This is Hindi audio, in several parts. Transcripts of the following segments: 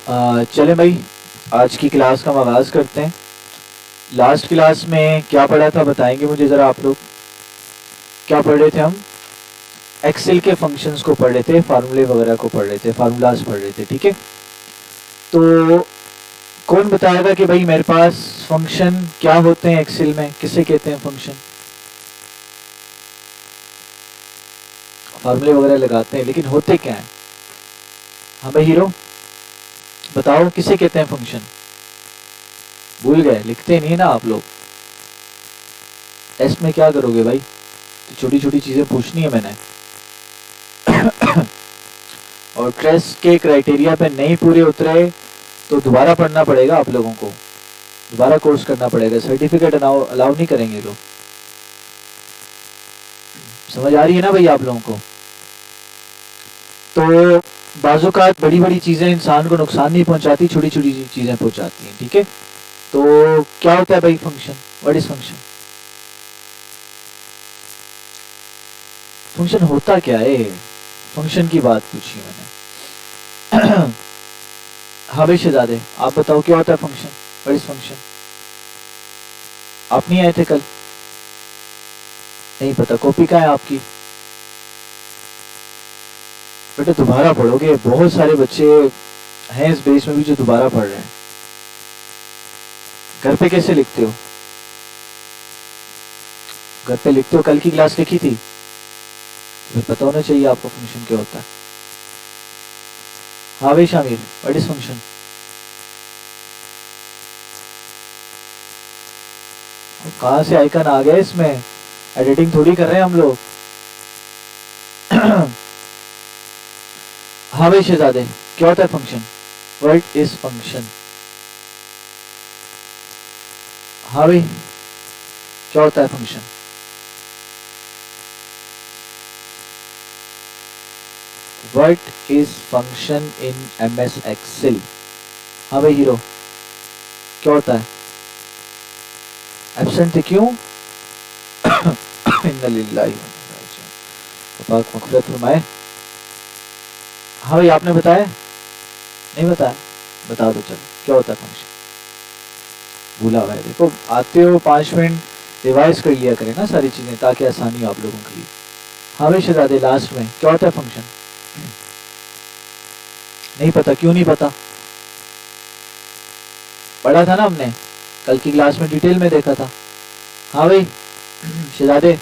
चले भाई, आज की क्लास का हम आगाज़ करते हैं। लास्ट क्लास में क्या पढ़ा था बताएंगे मुझे ज़रा आप लोग? क्या पढ़ रहे थे हम? एक्सेल के फंक्शंस को पढ़ रहे थे, फार्मूले वगैरह को पढ़ रहे थे, फार्मूलाज पढ़ रहे थे, ठीक है। तो कौन बताएगा कि भाई मेरे पास फंक्शन क्या होते हैं एक्सेल में, किसे कहते हैं फंक्शन? फार्मूले वगैरह लगाते हैं लेकिन होते क्या हैं? हाँ भाई हीरो, बताओ किसे कहते हैं फंक्शन? भूल गए, लिखते नहीं ना आप लोग। टेस्ट में क्या करोगे भाई? तो छोटी छोटी चीजें पूछनी है मैंने और टेस्ट के क्राइटेरिया पे नहीं पूरे उतरे तो दोबारा पढ़ना पड़ेगा आप लोगों को, दोबारा कोर्स करना पड़ेगा, सर्टिफिकेट अलाउ नहीं करेंगे लोग। समझ आ रही है ना भाई आप लोगों को? तो बाज़-औक़ात बड़ी बड़ी चीजें इंसान को नुकसान नहीं पहुंचाती, छोटी छोटी चीजें पहुंचाती हैं, ठीक है। तो क्या होता है भाई function? What is function? Function होता क्या है? फंक्शन की बात पूछी मैंने हाँ भाई शहजादे, आप बताओ क्या होता है फंक्शन? What is function? आप नहीं आए थे कल? नहीं पता, कॉपी कहाँ है आपकी? बेटा दोबारा पढ़ोगे, बहुत सारे बच्चे हैं इस बेस में भी जो दोबारा पढ़ रहे हैं। घर पे कैसे लिखते हो? घर पे लिखते हो? कल की क्लास लिखी थी? तो पता होना चाहिए आपको फंक्शन क्या होता है। हाँ भाई शामिर, व्हाट इज फंक्शन? कहाँ से आइकन आ गया इसमें? एडिटिंग थोड़ी कर रहे हैं हम लोग हाँ भाई शहजादे, क्या होता है फंक्शन? What is function? हाँ भाई, क्या होता है function? What is function in MS Excel? हाँ भाई हीरो, क्या होता है? एब्सेंट थे क्यों? इन्ना लिल्लाहि व इन्ना इलैहि राजिऊन, पाक मग़फ़िरत फरमाए। हाँ भाई आपने बताया? नहीं बताया? बता दो चलो, क्या होता है फंक्शन? भूला हुआ है, देखो आते हो 5 मिनट रिवाइज कर लिया करें ना सारी चीजें, ताकि आसानी हो आप लोगों के लिए। हाँ भाई शहजादे, लास्ट में क्या होता है फंक्शन? नहीं पता? क्यों नहीं पता? पढ़ा था ना हमने कल की क्लास में, डिटेल में देखा था। हाँ भाई शहजादे,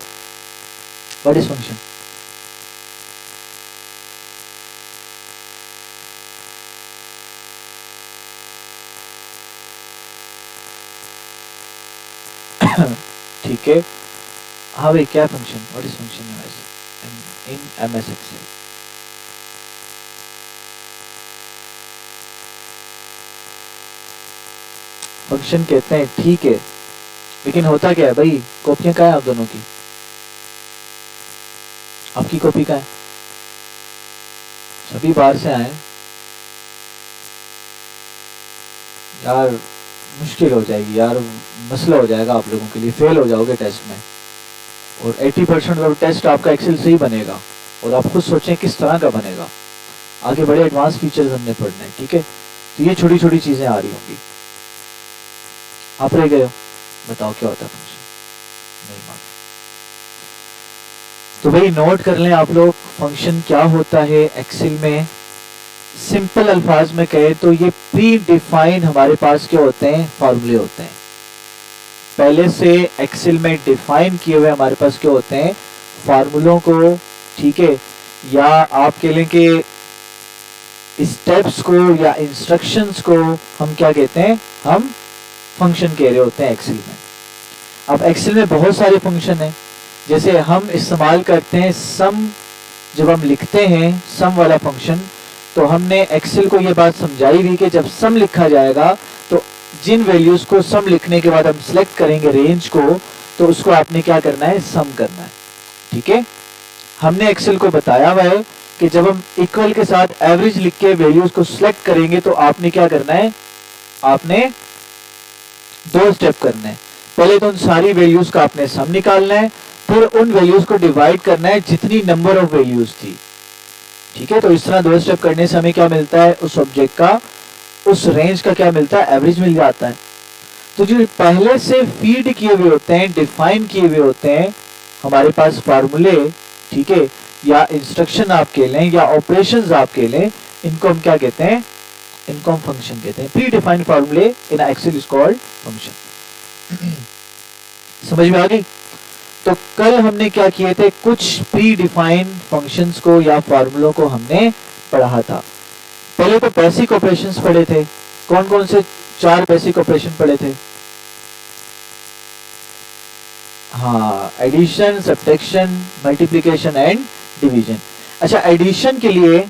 व्हाट इज फंक्शन? ठीक है। हाँ भाई क्या function? What is function in MS Excel? Function कहते हैं, ठीक है, लेकिन होता क्या है भाई? कॉपियां कहाँ है आप दोनों की? आपकी कॉपी कहाँ है? सभी बाहर से आए यार, मुश्किल हो जाएगी यार, मसला हो जाएगा आप लोगों के लिए, फेल हो जाओगे टेस्ट में। और 80% ऑफ टेस्ट आपका एक्सेल से ही बनेगा, और आप खुद सोचें किस तरह का बनेगा। आगे बड़े एडवांस फीचर्स हमने पढ़ने हैं, ठीक है। तो ये छोटी छोटी चीजें आ रही होंगी। आप रह गए हो, बताओ क्या होता है फंक्शन? नहीं मालूम? तो भाई नोट कर लें आप लोग, फंक्शन क्या होता है एक्सेल में। सिंपल अल्फाज में कहे तो ये प्री डिफाइंड हमारे पास क्या होते हैं? फार्मूले होते हैं, पहले से एक्सेल में डिफाइन किए हुए हमारे पास क्या होते हैं? फार्मूलों को, ठीक है, या आप कह लें कि स्टेप्स को या इंस्ट्रक्शंस को हम क्या कहते हैं? हम फंक्शन कह रहे होते हैं एक्सेल में। अब एक्सेल में बहुत सारे फंक्शन हैं, जैसे हम इस्तेमाल करते हैं सम, जब हम लिखते हैं सम वाला फंक्शन, तो हमने एक्सेल को ये बात समझाई हुई कि जब सम लिखा जाएगा तो जिन वैल्यूज को सम लिखने के बाद हम सिलेक्ट करेंगे रेंज को, तो उसको आपने क्या करना है? सम करना है, ठीक है। हमने एक्सेल को बताया हुआ है कि जब हम इक्वल के साथ एवरेज लिख के वैल्यूज को सिलेक्ट करेंगे तो आपने क्या करना है? आपने 2 स्टेप करने हैं। पहले तो उन सारी वैल्यूज का आपने सम निकालना है, फिर उन वैल्यूज को डिवाइड करना है जितनी नंबर ऑफ वैल्यूज थी, ठीक है। तो इस तरह 2 स्टेप करने से हमें क्या मिलता है? उस ऑब्जेक्ट का उस रेंज का क्या मिलता है, एवरेज मिल जाता है। तो जो पहले से फीड किए हुए होते हैं, डिफाइन किए हुए होते हैं हमारे पास फार्मूले, ठीक है, या इंस्ट्रक्शन आपके लें या ऑपरेशंस आपके लें, इनको हम क्या कहते हैं, इनको हम फंक्शन कहते हैं। प्री डिफाइंड फार्मूले in Excel is called function. समझ में आ गई? तो कल हमने क्या किए थे, कुछ प्री डिफाइंड फंक्शंस को या फार्मूलों को हमने पढ़ा था। पहले तो बेसिक ऑपरेशंस पढ़े थे। कौन कौन से 4 बेसिक ऑपरेशन पढ़े थे? हाँ, addition, subtraction, multiplication and division. अच्छा, एडिशन के लिए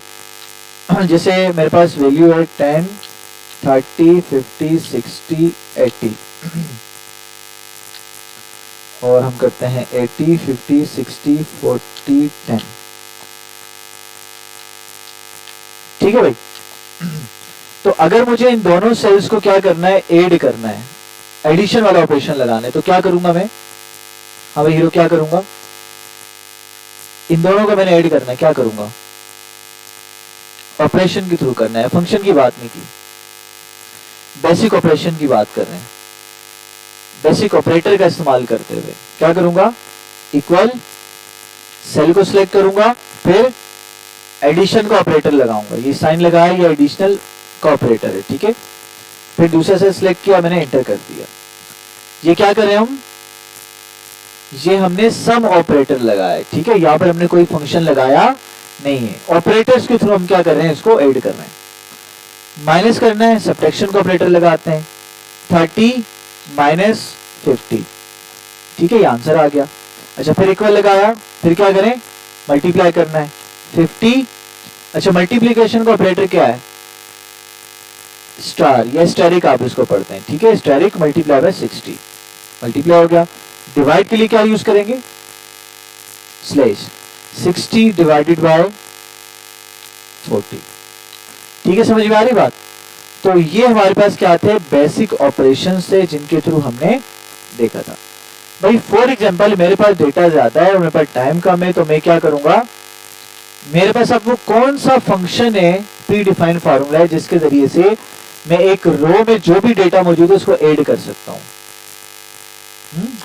जैसे मेरे पास वैल्यू है 10, 30, 50, 60, 80 और हम करते हैं 80, 50, 60, 40, 10। ठीक है भाई? तो अगर मुझे इन दोनों सेल्स को क्या करना है, ऐड करना है, एडिशन वाला ऑपरेशन लगाना है, तो क्या करूंगा मैं? हाँ भाई हीरो, क्या करूंगा? इन दोनों को मैंने ऐड करना है, क्या करूंगा? ऑपरेशन के थ्रू करना है, फंक्शन की बात नहीं की, बेसिक ऑपरेशन की बात कर रहे हैं। बेसिक ऑपरेटर का इस्तेमाल करते हुए क्या करूंगा, इक्वल, सेल को सिलेक्ट करूंगा, फिर एडिशन का ऑपरेटर लगाऊंगा। ये साइन लगाया, ये एडिशनल का ऑपरेटर है, ठीक है। फिर दूसरे से सिलेक्ट किया, मैंने एंटर कर दिया। ये क्या करें हम, ये हमने सम ऑपरेटर लगाया, ठीक है। यहाँ पर हमने कोई फंक्शन लगाया नहीं है, ऑपरेटर्स के थ्रू हम क्या कर रहे हैं, इसको ऐड कर रहे हैं। माइनस करना है, सब्ट्रैक्शन का ऑपरेटर लगाते हैं, 30 माइनस 50, ठीक है, ये आंसर आ गया। अच्छा, फिर इक्वल लगाया, फिर क्या करें, मल्टीप्लाई करना है 50। अच्छा, मल्टीप्लीकेशन का ऑपरेटर क्या है, स्टार या स्टेरिक, आप इसको पढ़ते हैं, ठीक है। स्टेरिक मल्टीप्लाई बाय 60, मल्टीप्लाई हो गया। डिवाइड के लिए क्या यूज करेंगे, स्लैश, 60 डिवाइडेड बाय 40, ठीक है। समझ में आ रही बात? तो ये हमारे पास क्या थे, बेसिक ऑपरेशन से, जिनके थ्रू हमने देखा था। भाई फॉर एग्जांपल मेरे पास डेटा ज्यादा है और मेरे पास टाइम कम है, तो मैं क्या करूंगा, मेरे पास अब वो कौन सा फंक्शन है, प्री डिफाइंड फार्मूला है, जिसके जरिए से मैं एक रो में जो भी डेटा मौजूद है उसको ऐड कर सकता हूं।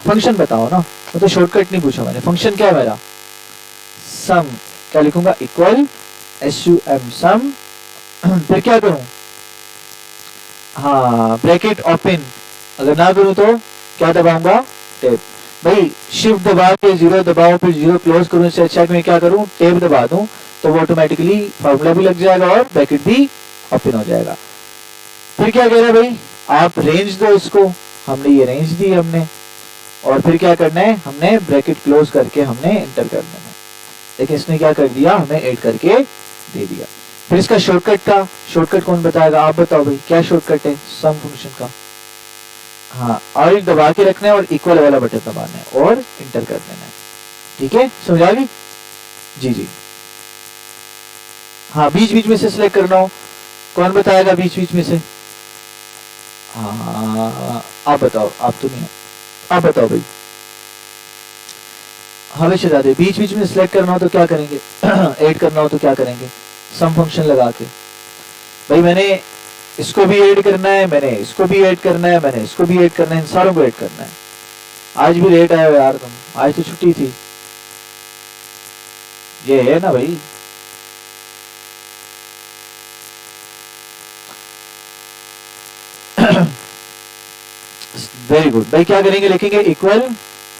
फंक्शन बताओ ना, वो तो शॉर्टकट नहीं पूछा मैंने। फंक्शन क्या है मेरा, सम, क्या लिखूंगा, इक्वल sum सम, फिर क्या करूं, हाँ ब्रैकेट ओपन, अगर ना करूं तो क्या दबाऊंगा, टेब। भाई शिफ्ट दबा के 0 दबाओ, फिर 0 क्लोज करूं, इससे अच्छा मैं क्या करूं, टेब दबा दूं, तो वो ऑटोमेटिकली फार्मूला भी लग जाएगा और ब्रैकेट भी ओपन हो जाएगा। फिर क्या कह रहा है भाई, आप रेंज दो इसको, हमने ये रेंज दी हमने, और फिर क्या करना है, हमने ब्रैकेट क्लोज करके हमने एंटर कर देना है। लेकिन इसने क्या कर दिया, हमें ऐड करके दे दिया। फिर इसका शॉर्टकट कौन बताएगा, आप बताओ भाई, क्या शॉर्टकट है सम फंक्शन का? हाँ, और दबा के रखना है और इक्वल वाला बटन दबाना है और एंटर कर देना है, ठीक है। समझ आ गई? जी जी। हाँ, बीच बीच में से सिलेक्ट करना हो, कौन बताएगा बीच बीच में से? हाँ आप बताओ, आप तो नहीं, आप बताओ भाई। हमेशा ज्यादा बीच बीच में सिलेक्ट करना हो तो क्या करेंगे, ऐड करना हो तो क्या करेंगे, सम फंक्शन लगा के। भाई मैंने इसको भी ऐड करना है, मैंने इसको भी ऐड करना है, मैंने इसको भी ऐड करना है, इन सारों को ऐड करना है। आज भी लेट आए हो यार तुम, आज तो छुट्टी थी। ये है ना भाई, वेरी गुड। भाई क्या करेंगे, लिखेंगे इक्वल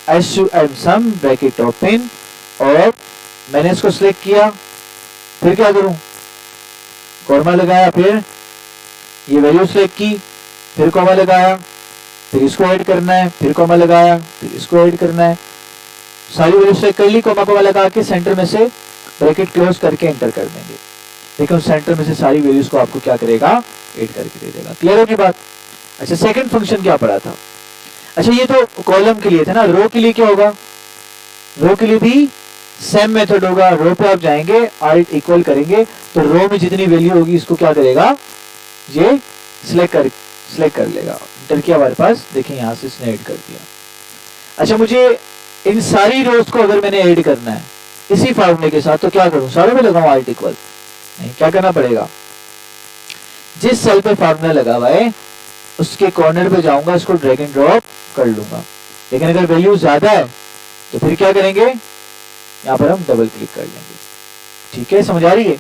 sum सम ब्रैकेट ओपन, और मैंने इसको सिलेक्ट किया, फिर क्या करूं, कॉमा लगाया, फिर ये वैल्यू सिलेक्ट की, फिर कॉमा लगाया, फिर इसको ऐड करना है, फिर कॉमा लगाया, फिर इसको ऐड करना है। सारी वैल्यू सिलेक्ट कर ली, कॉमा लगा के सेंटर में से ब्रैकेट क्लोज करके एंटर कर देंगे। देखो सेंटर में से सारी वैल्यूज को आपको क्या करेगा, ऐड करके दे देगा। क्लियर होगी बात? अच्छा, सेकंड फंक्शन क्या पढ़ा था? अच्छा, ये तो कॉलम के लिए था ना, रो के लिए क्या होगा, रो के लिए भी सेम मेथड होगा। रो पे आप जाएंगे, आल्ट इक्वल करेंगे, तो रो में जितनी वैल्यू होगी इसको क्या करेगा, ये सिलेक्ट कर लेगा। इंटर किया हमारे पास, देखें यहां से इसने ऐड कर दिया। अच्छा, मुझे इन सारी रोज को अगर मैंने ऐड करना है इसी फॉर्मूले के साथ, तो क्या करूं, सारों में लगाऊं आल्ट इक्वल? नहीं, क्या करना पड़ेगा, जिस सेल पे फार्मूला लगा हुआ है उसके कॉर्नर पे जाऊंगा, इसको ड्रैग एंड ड्रॉप कर लूंगा। लेकिन अगर वैल्यू ज्यादा है तो फिर क्या करेंगे, यहां पर हम डबल क्लिक कर लेंगे। ठीक है, समझ आ रही है?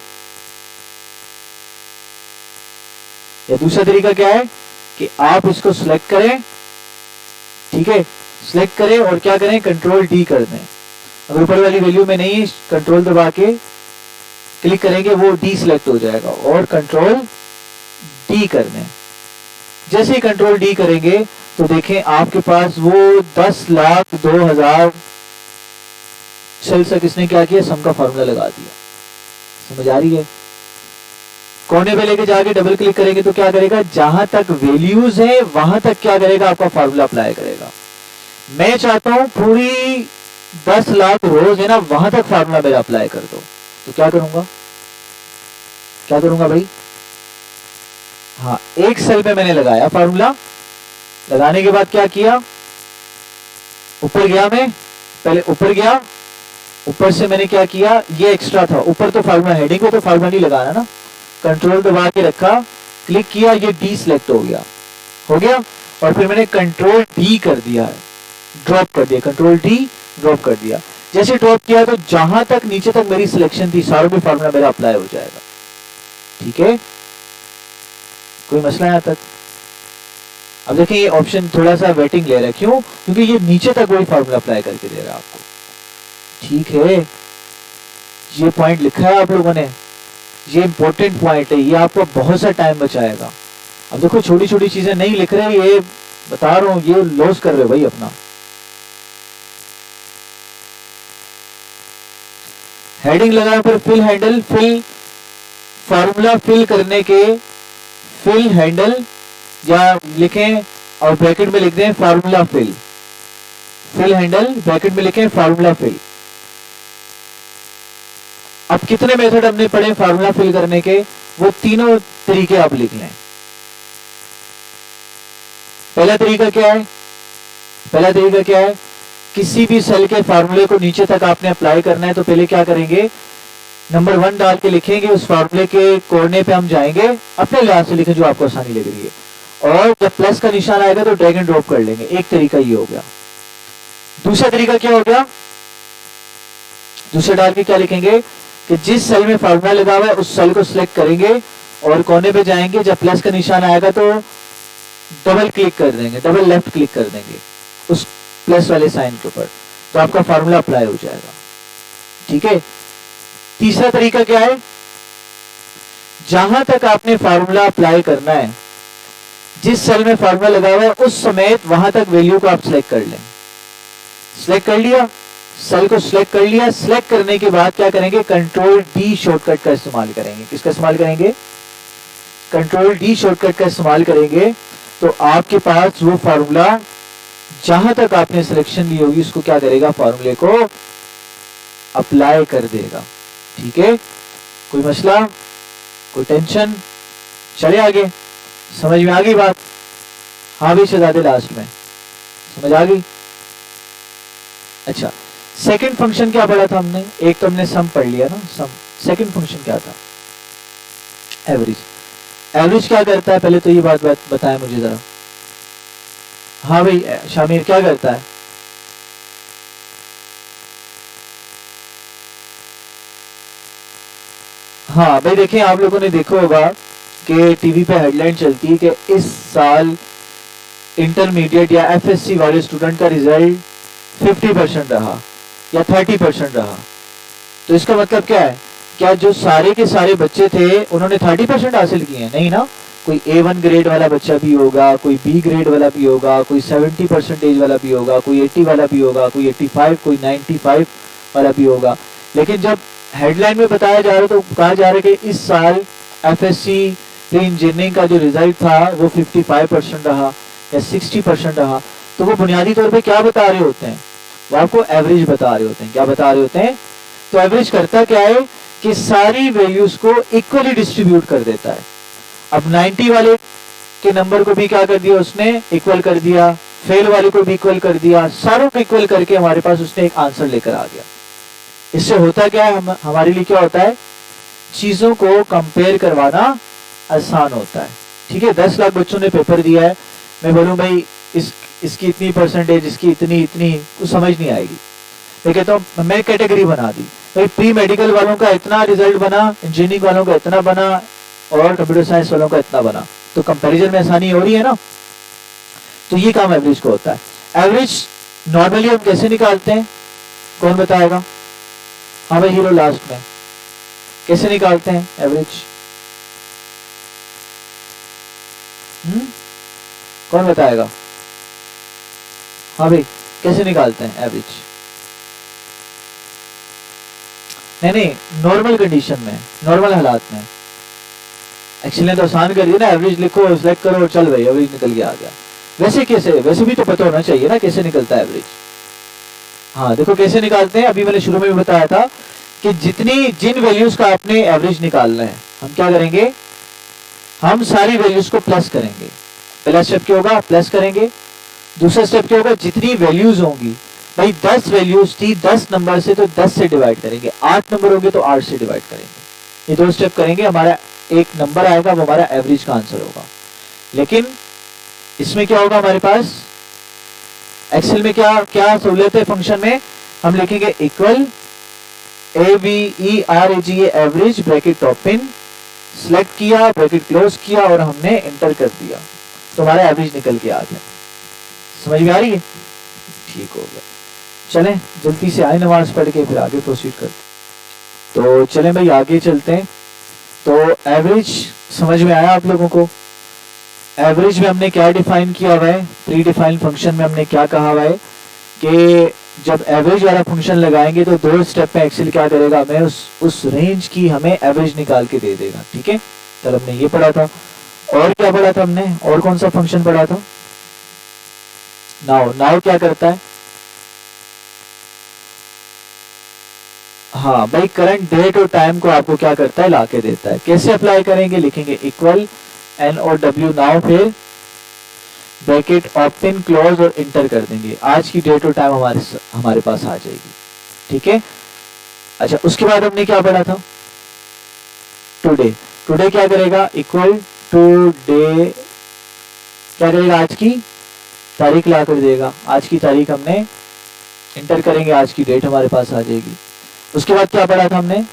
या दूसरा तरीका क्या है कि आप इसको सिलेक्ट करें, ठीक है, सिलेक्ट करें और क्या करें, कंट्रोल डी कर दें। अगर ऊपर वाली वैल्यू में नहीं, कंट्रोल दबा के क्लिक करेंगे वो डी सिलेक्ट हो जाएगा और कंट्रोल डी कर दें। जैसे ही कंट्रोल डी करेंगे तो देखें आपके पास वो 10,02,000 सेल तक इसने क्या किया, सम का फार्मूला लगा दिया। समझ आ रही है? कोने पे लेके जाके डबल क्लिक करेंगे तो क्या करेगा, जहां तक वैल्यूज है वहां तक क्या करेगा, आपका फार्मूला अप्लाई करेगा। मैं चाहता हूं पूरी 10 लाख रोज है ना, वहां तक फार्मूला मेरा अप्लाई कर दो। तो क्या करूंगा, क्या करूंगा भाई, हाँ, एक सेल पे मैंने लगाया फार्मूला। लगाने के बाद क्या किया, ऊपर गया, मैं पहले ऊपर गया, ऊपर से मैंने क्या किया, ये एक्स्ट्रा था, ऊपर तो फार्मूला, हेडिंग पे तो फार्मूला नहीं लगाना ना, कंट्रोल दबा के रखा, क्लिक किया, ये डी सिलेक्ट हो गया, और फिर मैंने कंट्रोल डी कर दिया है, ड्रॉप कर दिया, कंट्रोल डी ड्रॉप कर दिया। जैसे ड्रॉप किया तो जहां तक नीचे तक मेरी सिलेक्शन थी सारों में फार्मूला मेरा अप्लाई हो जाएगा। ठीक है, कोई मसला यहां तक? अब देखिए ये ऑप्शन थोड़ा सा वेटिंग ले रहा है, क्यों, क्योंकि ये नीचे तक वही फार्मूला अप्लाई करके दे रहा है आपको। ठीक है, ये पॉइंट लिखा है आप लोगों ने, ये इंपॉर्टेंट पॉइंट है, ये आपको बहुत सा टाइम बचाएगा। अब देखो छोटी छोटी चीजें नहीं लिख रहे, ये बता रहा हूं, ये लॉस कर रहे हो भाई अपना। हेडिंग लगाने पर fill handle, fill formula fill करने के फिल हैंडल, या लिखें और ब्रैकेट में लिख दें formula fill, fill handle bracket में लिखें फार्मूला फिल। अब कितने मेथड हमने पढ़े फार्मूला फिल करने के, वो तीनों तरीके आप लिख लें। पहला तरीका क्या है, पहला तरीका क्या है, किसी भी सेल के फार्मूले को नीचे तक आपने अप्लाई करना है तो पहले क्या करेंगे, नंबर 1 डाल के लिखेंगे, उस फार्मूले के कोने पे हम जाएंगे, अपने लिहाज से लिखें जो आपको आसानी लग रही है, और जब प्लस का निशान आएगा तो ड्रैग एंड ड्रॉप कर लेंगे। एक तरीका ये हो गया। दूसरा तरीका क्या हो गया, दूसरा डाल के क्या लिखेंगे कि जिस सेल में फार्मूला लगा हुआ है उस सेल को सिलेक्ट करेंगे और कोने पे जाएंगे, जब प्लस का निशान आएगा तो डबल क्लिक कर देंगे, डबल लेफ्ट क्लिक कर देंगे उस प्लस वाले साइन के ऊपर, तो आपका फार्मूला अप्लाई हो जाएगा। ठीक है, तीसरा तरीका क्या है, जहां तक आपने फार्मूला अप्लाई करना है, जिस सेल में फार्मूला लगा हुआ है उस समेत वहां तक वैल्यू को आप सिलेक्ट कर लें। सिलेक्ट कर लिया, सेल को सिलेक्ट कर लिया, सिलेक्ट करने के बाद क्या करेंगे, कंट्रोल डी शॉर्टकट का इस्तेमाल करेंगे। किसका इस्तेमाल करेंगे, कंट्रोल डी शॉर्टकट का इस्तेमाल करेंगे, तो आपके पास वो फार्मूला जहां तक आपने सिलेक्शन ली होगी उसको क्या करेगा, फार्मूले को अप्लाई कर देगा। ठीक है, कोई मसला, कोई टेंशन, चले आगे, समझ में आ गई बात? हाँ भी शहजादे, लास्ट में समझ आ गई? अच्छा, सेकंड फंक्शन क्या पढ़ा था हमने, एक तो हमने सम पढ़ लिया ना, सम। सेकंड फंक्शन क्या था, एवरेज। एवरेज क्या करता है, पहले तो ये बात बताएं मुझे जरा। हाँ भाई शामिर, क्या करता है? हाँ भाई देखें, आप लोगों ने देखा होगा कि टीवी पे हेडलाइन चलती है कि इस साल इंटरमीडिएट या एफएससी वाले स्टूडेंट का रिजल्ट 50% रहा या 30% रहा। तो इसका मतलब क्या है, क्या जो सारे के सारे बच्चे थे उन्होंने 30% हासिल किए हैं? नहीं ना, कोई A1 ग्रेड वाला बच्चा भी होगा, कोई B ग्रेड वाला भी होगा, कोई 70% वाला भी होगा, कोई 80 वाला भी होगा, कोई 85, कोई 95 वाला भी होगा। लेकिन जब हेडलाइन में बताया जा रहा है तो कहा जा रहा है कि इस साल एफएससी इंजीनियरिंग का जो रिजल्ट था वो 55% रहा या 60% रहा। तो वो बुनियादी तौर पे क्या बता रहे होते हैं, वो आपको एवरेज बता रहे होते हैं। क्या बता रहे होते हैं? तो एवरेज करता क्या है कि सारी वैल्यूज को इक्वली डिस्ट्रीब्यूट कर देता है। अब 90 वाले के नंबर को भी क्या कर दिया उसने, इक्वल कर दिया, फेल वाले को भी इक्वल कर दिया, सारों को इक्वल करके हमारे पास उसने एक आंसर लेकर आ गया। इससे होता क्या है, हमारे लिए क्या होता है, चीजों को कंपेयर करवाना आसान होता है। ठीक है, 10 लाख बच्चों ने पेपर दिया है, मैं बोलूं भाई इसकी इतनी परसेंटेज, इसकी इतनी इतनी, कुछ समझ नहीं आएगी। मैं कहता हूँ मैं कैटेगरी बना दी भाई, प्री मेडिकल वालों का इतना रिजल्ट बना, इंजीनियरिंग वालों का इतना बना और कंप्यूटर साइंस वालों का इतना बना, तो कंपैरिजन में आसानी हो रही है ना। तो ये काम एवरेज को होता है। एवरेज नॉर्मली हम कैसे निकालते हैं, कौन बताएगा? हाँ भाई हीरो लास्ट में कैसे निकालते हैं एवरेज? कौन बताएगा? हाँ भाई कैसे निकालते हैं एवरेज? नहीं, नॉर्मल कंडीशन में, नॉर्मल हालात में। एक्चुअली ने तो आसान कर दिया ना, एवरेज लिखो, सिलेक्ट करो, चल भाई एवरेज निकल के आ गया। वैसे कैसे, वैसे भी तो पता होना चाहिए ना कैसे निकलता है एवरेज। हाँ देखो कैसे निकालते हैं, अभी मैंने शुरू में भी बताया था कि जिन वैल्यूज का आपने एवरेज निकालना है, हम क्या करेंगे, हम सारी वैल्यूज को प्लस करेंगे। पहला स्टेप क्या होगा, प्लस करेंगे। दूसरा स्टेप क्या होगा, जितनी वैल्यूज होंगी भाई 10 वैल्यूज थी, 10 नंबर से तो 10 से डिवाइड करेंगे, 8 नंबर होंगे तो 8 से डिवाइड करेंगे। ये 2 स्टेप करेंगे, हमारा एक नंबर आएगा, वो हमारा एवरेज का आंसर होगा। लेकिन इसमें क्या होगा, हमारे पास एक्सेल में क्या क्या सहूलियत है, फंक्शन में हम लिखेंगे equal AVERAG average, bracket top in, select किया, ब्रैकेट क्लोज किया और हमने एंटर कर दिया, तो हमारा एवरेज निकल के आ गया। समझ में आ रही है? ठीक हो गया। चलें जल्दी से आए, नमाज पढ़ के फिर आगे प्रोसीड करते। तो चलें भाई आगे चलते हैं। तो एवरेज समझ में आया आप लोगों को? एवरेज में हमने क्या डिफाइन किया हुआ है, प्री डिफाइंड फंक्शन में हमने क्या कहा हुआ है कि जब एवरेज वाला फंक्शन लगाएंगे तो 2 स्टेप में एक्सेल क्या करेगा, हमें उस रेंज की हमें एवरेज निकाल के दे देगा। ठीक है, कल हमने ये पढ़ा था। और क्या पढ़ा था हमने, और कौन सा फंक्शन पढ़ा था? नाउ क्या करता है? हाँ भाई करंट डेट और टाइम को आपको क्या करता है, लाके देता है। कैसे अप्लाई करेंगे, लिखेंगे इक्वल NOW नाउ, फिर ब्रैकेट ओपन क्लोज और इंटर कर देंगे, आज की डेट और टाइम हमारे पास आ जाएगी। ठीक है, अच्छा उसके बाद हमने क्या पढ़ा था, टुडे क्या करेगा, इक्वल टुडे क्या करेगा, आज की तारीख ला कर देगा, आज की तारीख हमने इंटर करेंगे, आज की डेट हमारे पास आ जाएगी। उसके बाद क्या पढ़ा था हमने,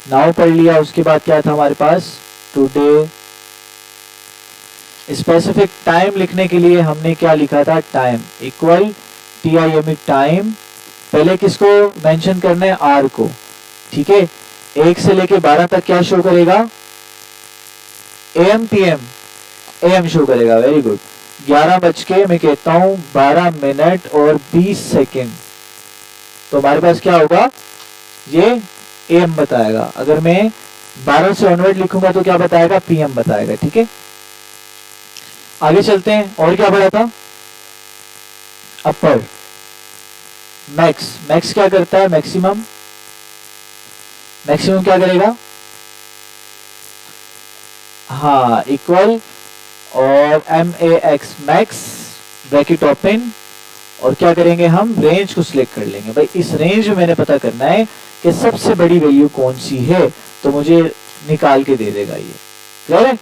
नाउ पढ़ लिया। उसके बाद क्या था हमारे पास, टुडे। स्पेसिफिक टाइम लिखने के लिए हमने क्या लिखा था, टाइम इक्वल TIME टाइम, पहले किसको मेंशन करना है, आर को। ठीक है, 1 से लेके 12 तक क्या शो करेगा, AM PM, AM शो करेगा। वेरी गुड, 11 बज के मैं कहता हूं 12 मिनट और 20 सेकेंड, तो हमारे पास क्या होगा, ये AM बताएगा। अगर मैं 12 से ऑनवर्ड लिखूंगा तो क्या बताएगा, PM बताएगा। ठीक है, आगे चलते हैं। और क्या पढ़ा था, अपर। मैक्स क्या करता है, मैक्सिमम क्या करेगा, हाँ इक्वल और MAX मैक्स, ब्रैकेट ओपन, और क्या करेंगे हम, रेंज को सिलेक्ट कर लेंगे। भाई इस रेंज में मैंने पता करना है कि सबसे बड़ी वैल्यू कौन सी है, तो मुझे निकाल के दे देगा ये। क्लियर है?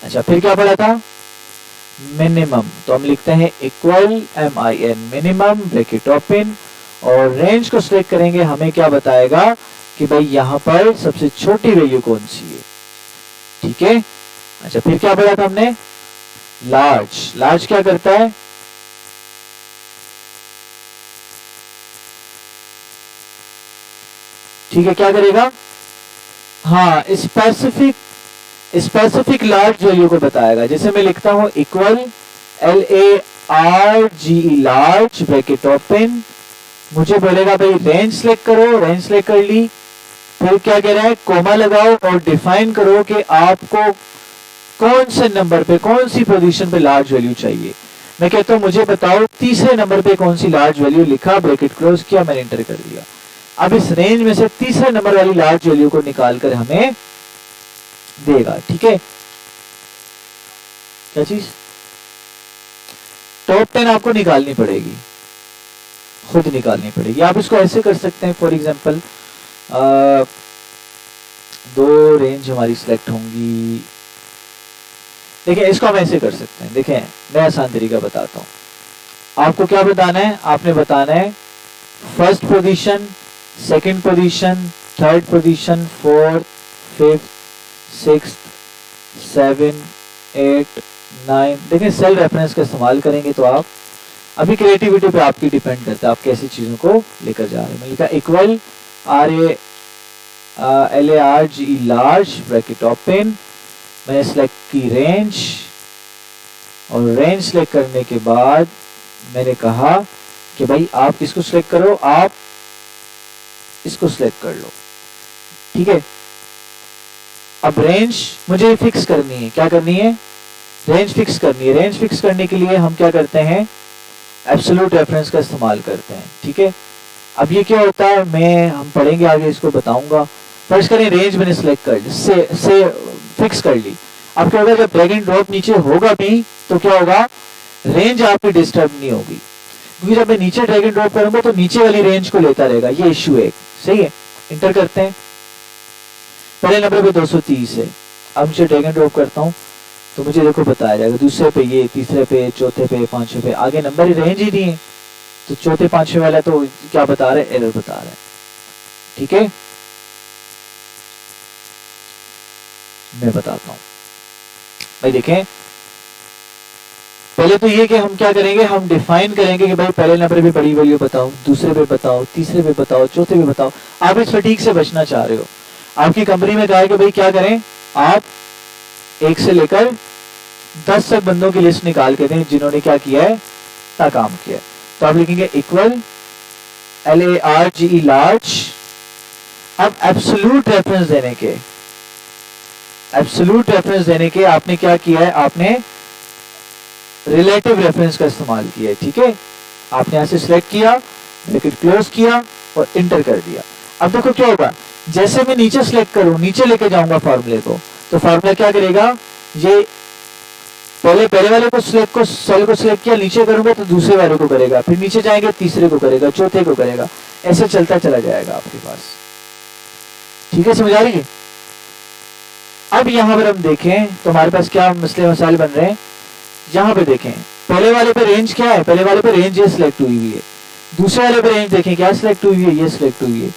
अच्छा फिर क्या पढ़ा था, मिनिमम, तो हम लिखते हैं equal MIN minimum, bracket open, और रेंज को सिलेक्ट करेंगे, हमें क्या बताएगा कि भाई यहां पर सबसे छोटी वैल्यू कौन सी है। ठीक है, अच्छा फिर क्या पढ़ा था हमने, लार्ज क्या करता है, ठीक है क्या करेगा, हाँ स्पेसिफिक लार्ज वैल्यू को बताएगा। जैसे मैं लिखता हूं equal LARGE large, bracket open, मुझे बोलेगा भाई रेंज सेलेक्ट करो, रेंज सेलेक्ट कर ली, फिर क्या कह रहा है, कोमा लगाओ और डिफाइन करो कि आपको कौन से नंबर पे, कौन सी पोजीशन पे लार्ज वैल्यू चाहिए। मैं कहता हूं मुझे बताओ तीसरे नंबर पे कौन सी लार्ज वैल्यू, लिखा, ब्रैकेट क्लोज किया, मैंने एंटर कर दिया। अब इस रेंज में से तीसरे नंबर वाली लार्ज वैल्यू को निकाल कर हमें देगा। ठीक है, क्या चीज, टॉप 10 आपको निकालनी पड़ेगी, खुद निकालनी पड़ेगी। आप इसको ऐसे कर सकते हैं, फॉर एग्जांपल दो रेंज हमारी सिलेक्ट होंगी। देखिए इसको हम ऐसे कर सकते हैं, देखें मैं आसान तरीका बताता हूँ। आपको क्या बताना है, आपने बताना है first position, second position, third position, fourth, fifth, sixth, 7, 8, 9। देखिए सेल रेफरेंस का इस्तेमाल करेंगे तो आप अभी क्रिएटिविटी पे आपकी डिपेंड करता है, आप कैसी चीजों को लेकर जा रहे हैं। मैंने लिखा equal LARGE large bracket open, मैंने सेलेक्ट की रेंज, और रेंज सेलेक्ट करने के बाद मैंने कहा कि भाई आप किसको सिलेक्ट करो, आप इसको सिलेक्ट कर लो, ठीक है। अब रेंज मुझे फिक्स करनी है, क्या करनी है, रेंज फिक्स करनी है। रेंज फिक्स करने के लिए हम क्या करते हैं, एब्सोल्यूट रेफरेंस का इस्तेमाल करते हैं, ठीक है। अब ये क्या होता है, हम पढ़ेंगे आगे, इसको बताऊंगा। फर्स्ट करें रेंज मैंने सिलेक्ट कर ली, से फिक्स कर ली। अब क्या होगा, जब ड्रैग एंड ड्रॉप नीचे होगा भी तो क्या होगा, रेंज आपकी डिस्टर्ब नहीं होगी, क्योंकि जब मैं नीचे ड्रैग एंड ड्रॉप करूंगा तो नीचे वाली रेंज को लेता रहेगा। ये इश्यू है, सही है। इंटर करते हैं, पहले नंबर पे 230 है। अब मुझे ड्रैग एंड ड्रॉप करता हूँ तो मुझे देखो बताया जाएगा, दूसरे पे ये, तीसरे पे, चौथे पे, पांचवे पे, आगे नंबर ही रेंज ही नहीं है। तो चौथे पांचवे वाला तो क्या बता रहा है, एरर बता रहा है, ठीक है। मैं बताता हूं भाई, देखें पहले तो ये कि हम क्या करेंगे, हम डिफाइन करेंगे कि भाई पहले नंबर पे बड़ी वैल्यू बताओ, दूसरे पे बताओ, तीसरे पे बताओ, चौथे पे बताओ। आप इस फटीक से बचना चाह रहे हो, आपकी कंपनी में कहा है कि भाई क्या करें, आप 1 से लेकर 10 तक बंदों की लिस्ट निकाल के दें जिन्होंने क्या किया है, क्या काम किया है। तो आप लिखेंगे इक्वल LARGE लार्ज। अब एब्सोल्यूट रेफरेंस देने के आपने क्या किया है, आपने रिलेटिव रेफरेंस का इस्तेमाल किया है, ठीक है। आपने यहां से सिलेक्ट किया, ब्रैकेट क्लोज किया और इंटर कर दिया। अब देखो क्या होगा, जैसे मैं नीचे सिलेक्ट करूं, नीचे लेके जाऊंगा फार्मूले को, तो फार्मूला क्या करेगा, ये पहले वाले को सेल को सिलेक्ट किया, नीचे करूंगा तो दूसरे वाले को करेगा, फिर नीचे जाएंगे तीसरे को करेगा, चौथे को करेगा, ऐसे चलता चला जाएगा आपके पास, ठीक है। समझ आ रही है। अब यहां पर हम देखें तो हमारे पास क्या मसले मसाइल बन रहे हैं। यहां पे देखें, पहले वाले पे रेंज क्या है, पहले वाले पे रेंज ये सिलेक्ट हुई हुई है, दूसरे वाले पे रेंज देखें क्या सिलेक्ट हुई है, ये सिलेक्ट हुई है,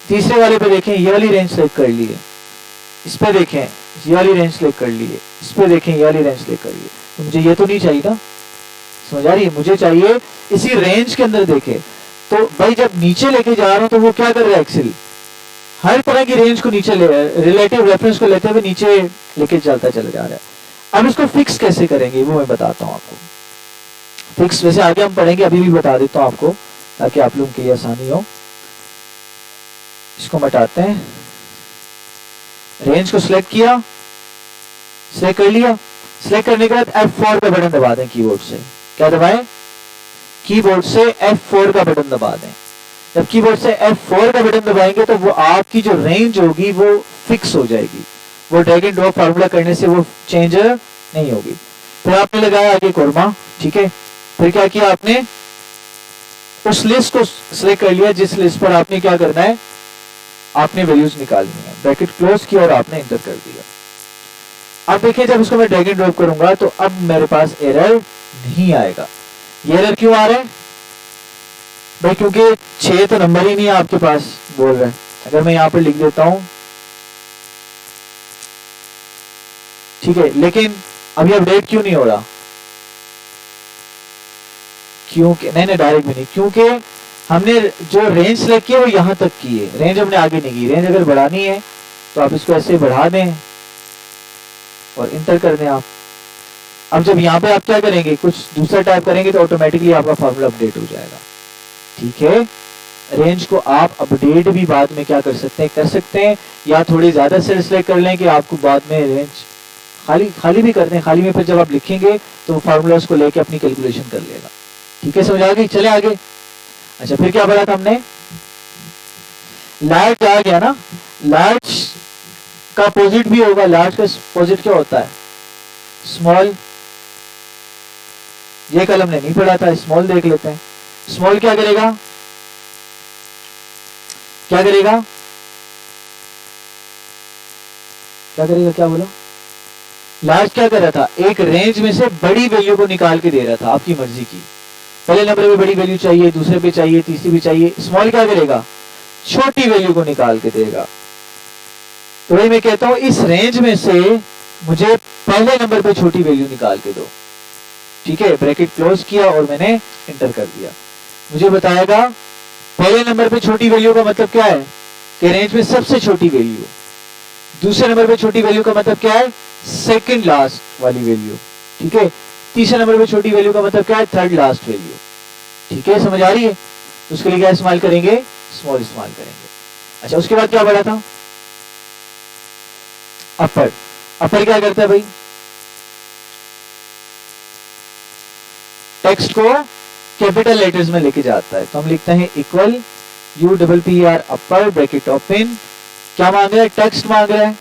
तीसरे वाले पे देखें ये वाली रेंज सिलेक्ट कर ली है, इस पे देखें ये वाली रेंज सेलेक्ट कर ली है, इस पे देखें ये वाली रेंज सेलेक्ट कर ली है। तो मुझे ये तो नहीं चाहिए ना, समझ आ रही है, मुझे चाहिए इसी रेंज के अंदर देखे। तो भाई जब नीचे लेके जा रहा हूं तो वो क्या कर रहा है, एक्सेल हर तरह की रेंज को नीचे ले, रिलेटिव रेफरेंस को लेते हुए नीचे लेके चलता चला जा रहा है। अब इसको फिक्स कैसे करेंगे वो मैं बताता हूं आपको। फिक्स वैसे आगे हम पढ़ेंगे, अभी भी बता देता हूं आपको ताकि आप लोगों के लिए आसानी हो। इसको मिटाते हैं, रेंज को सिलेक्ट किया, सिलेक्ट कर लिया, सिलेक्ट करने के बाद F4 का बटन दबा दें कीबोर्ड से। क्या दबाएं, कीबोर्ड से F4 का बटन दबा दें। जब कीबोर्ड से F4 का बटन दबाएंगे तो वो आपकी जो रेंज होगी वो फिक्स हो जाएगी, वो ड्रैग एंड ड्रॉप फार्मूला करने से वो चेंज नहीं होगी। फिर आपने लगाया आगे कोरमा, ठीक है। फिर क्या किया आपने, उस लिस्ट को सिलेक्ट कर लिया जिस लिस्ट पर आपने क्या करना है, आपने वैल्यूज निकालनी है, ब्रैकेट क्लोज किया और आपने इंटर कर दिया। अब देखिए जब इसको मैं ड्रैग एंड ड्रॉप करूंगा तो अब मेरे पास एरर नहीं आएगा। ये एरर क्यों आ रहा है भाई, क्योंकि 6 तो नंबर ही नहीं है आपके पास, बोल रहे हैं। अगर मैं यहां पर लिख देता हूं, ठीक है, लेकिन अभी अपडेट क्यों नहीं हो रहा, क्योंकि नहीं डायरेक्ट भी नहीं, क्योंकि हमने जो रेंज सेलेक्ट की है वो यहां तक की है, रेंज हमने आगे नहीं की। रेंज अगर बढ़ानी है तो आप इसको ऐसे बढ़ा दें और इंटर कर दें आप। अब जब यहाँ पे आप क्या करेंगे, कुछ दूसरा टाइप करेंगे तो ऑटोमेटिकली आपका फार्मूला अपडेट हो जाएगा, ठीक है। रेंज को आप अपडेट भी बाद में क्या कर सकते हैं, या थोड़ी ज्यादा सेल सेलेक्ट कर लें कि आपको बाद में रेंज खाली भी कर दें। खाली में फिर जब आप लिखेंगे तो फार्मूला उसको लेके अपनी कैलकुलेशन कर लेगा, ठीक है। समझ आ गई, चले आगे। अच्छा फिर क्या पढ़ा था हमने, लार्ज आ गया ना, लार्ज का अपोजिट भी होगा। लार्ज का अपोजिट क्या होता है, स्मॉल। ये कल हमने नहीं पढ़ा था, स्मॉल देख लेते हैं। स्मॉल क्या करेगा, क्या करेगा, क्या बोला, लास्ट क्या कर रहा था, एक रेंज में से बड़ी वैल्यू को निकाल के दे रहा था, आपकी मर्जी की, पहले नंबर पे बड़ी वैल्यू चाहिए, दूसरे पे चाहिए, तीसरी भी चाहिए, स्मॉल क्या करेगा, छोटी वैल्यू को निकाल के देगा। तो भाई मैं कहता हूं इस रेंज में से मुझे पहले नंबर पे छोटी वैल्यू निकाल के दो, ठीक है, ब्रैकेट क्लोज किया और मैंने एंटर कर दिया। मुझे बताएगा पहले नंबर पे छोटी वैल्यू का मतलब क्या है कि रेंज में सबसे छोटी वैल्यू, दूसरे नंबर पे छोटी वैल्यू का मतलब क्या है, सेकंड लास्ट वाली वैल्यू, ठीक है, तीसरे नंबर पे छोटी वैल्यू का मतलब क्या है, थर्ड लास्ट वैल्यू, ठीक है, समझ आ रही है। तो उसके लिए क्या इस्तेमाल करेंगे, स्मॉल इस्तेमाल करेंगे। अच्छा उसके बाद क्या बढ़ा था, अपर। अपर क्या करता है भाई, टेक्स्ट को कैपिटल लेटर्स में लेके जाता है, तो हम लिखते हैं इक्वल UPPR अपर ब्रैकेट ओपन, क्या मांग रहा है, टेक्स्ट मांग रहा है,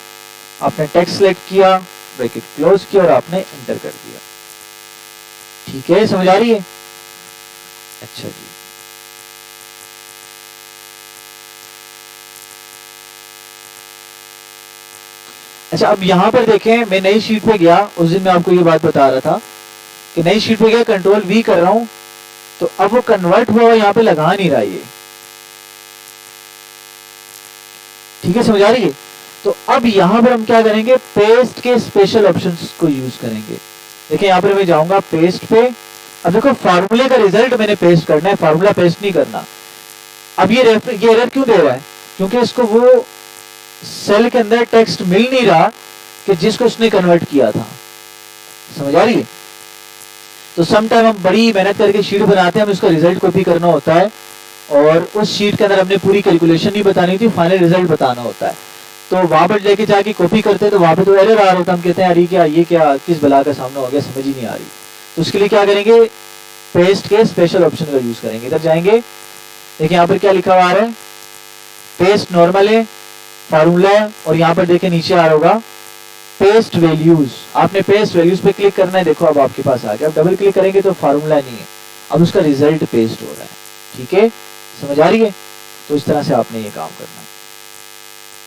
आपने टेक्स्ट सेलेक्ट किया, ब्रैकेट क्लोज किया और आपने एंटर कर दिया, ठीक है, समझ आ रही है। अच्छा जी, अच्छा अब यहां पर देखें, मैं नई शीट पे गया, उस दिन मैं आपको ये बात बता रहा था कि नई शीट पे गया, कंट्रोल V कर रहा हूं, तो अब वो कन्वर्ट हुआ यहां पे लगा नहीं रहा ये, ठीक है, समझ आ रही है। तो अब यहां पर हम क्या करेंगे, पेस्ट के स्पेशल ऑप्शंस को यूज करेंगे। देखिए यहां पर मैं जाऊंगा पेस्ट पे, अब देखो फार्मूले का रिजल्ट मैंने पेस्ट करना है, फार्मूला पेस्ट नहीं करना। अब ये एरर क्यों दे रहा है, क्योंकि इसको वो सेल के अंदर टेक्स्ट मिल नहीं रहा कि जिसको उसने कन्वर्ट किया था, समझ आ रही है। तो सम टाइम हम बड़ी मेहनत करके शीट बनाते हैं, हमें उसका रिजल्ट कॉपी करना होता है और उस शीट के अंदर हमने पूरी कैलकुलेशन नहीं बतानी होती, फाइनल रिजल्ट बताना होता है। तो वहां पर लेके जाके कॉपी करते हैं तो वहां पे तो एरर आ रहा होता है, हम कहते हैं यार ये क्या किस बला का सामना हो गया, समझ ही नहीं आ रही। तो उसके लिए क्या करेंगे, पेस्ट के स्पेशल ऑप्शन का यूज करेंगे। इधर जाएंगे, देखिए यहाँ पर क्या लिखा हुआ आ रहा है, पेस्ट नॉर्मल है, फार्मूला है, और यहाँ पर देखिए नीचे आ रहा होगा पेस्ट वैल्यूज, आपने पेस्ट वैल्यूज पे क्लिक करना है, देखो अब आपके पास आ गया। अब डबल क्लिक करेंगे तो फार्मूला नहीं है, अब उसका रिजल्ट पेस्ट हो रहा है, ठीक है, समझ आ रही है। तो इस तरह से आपने ये काम करना है।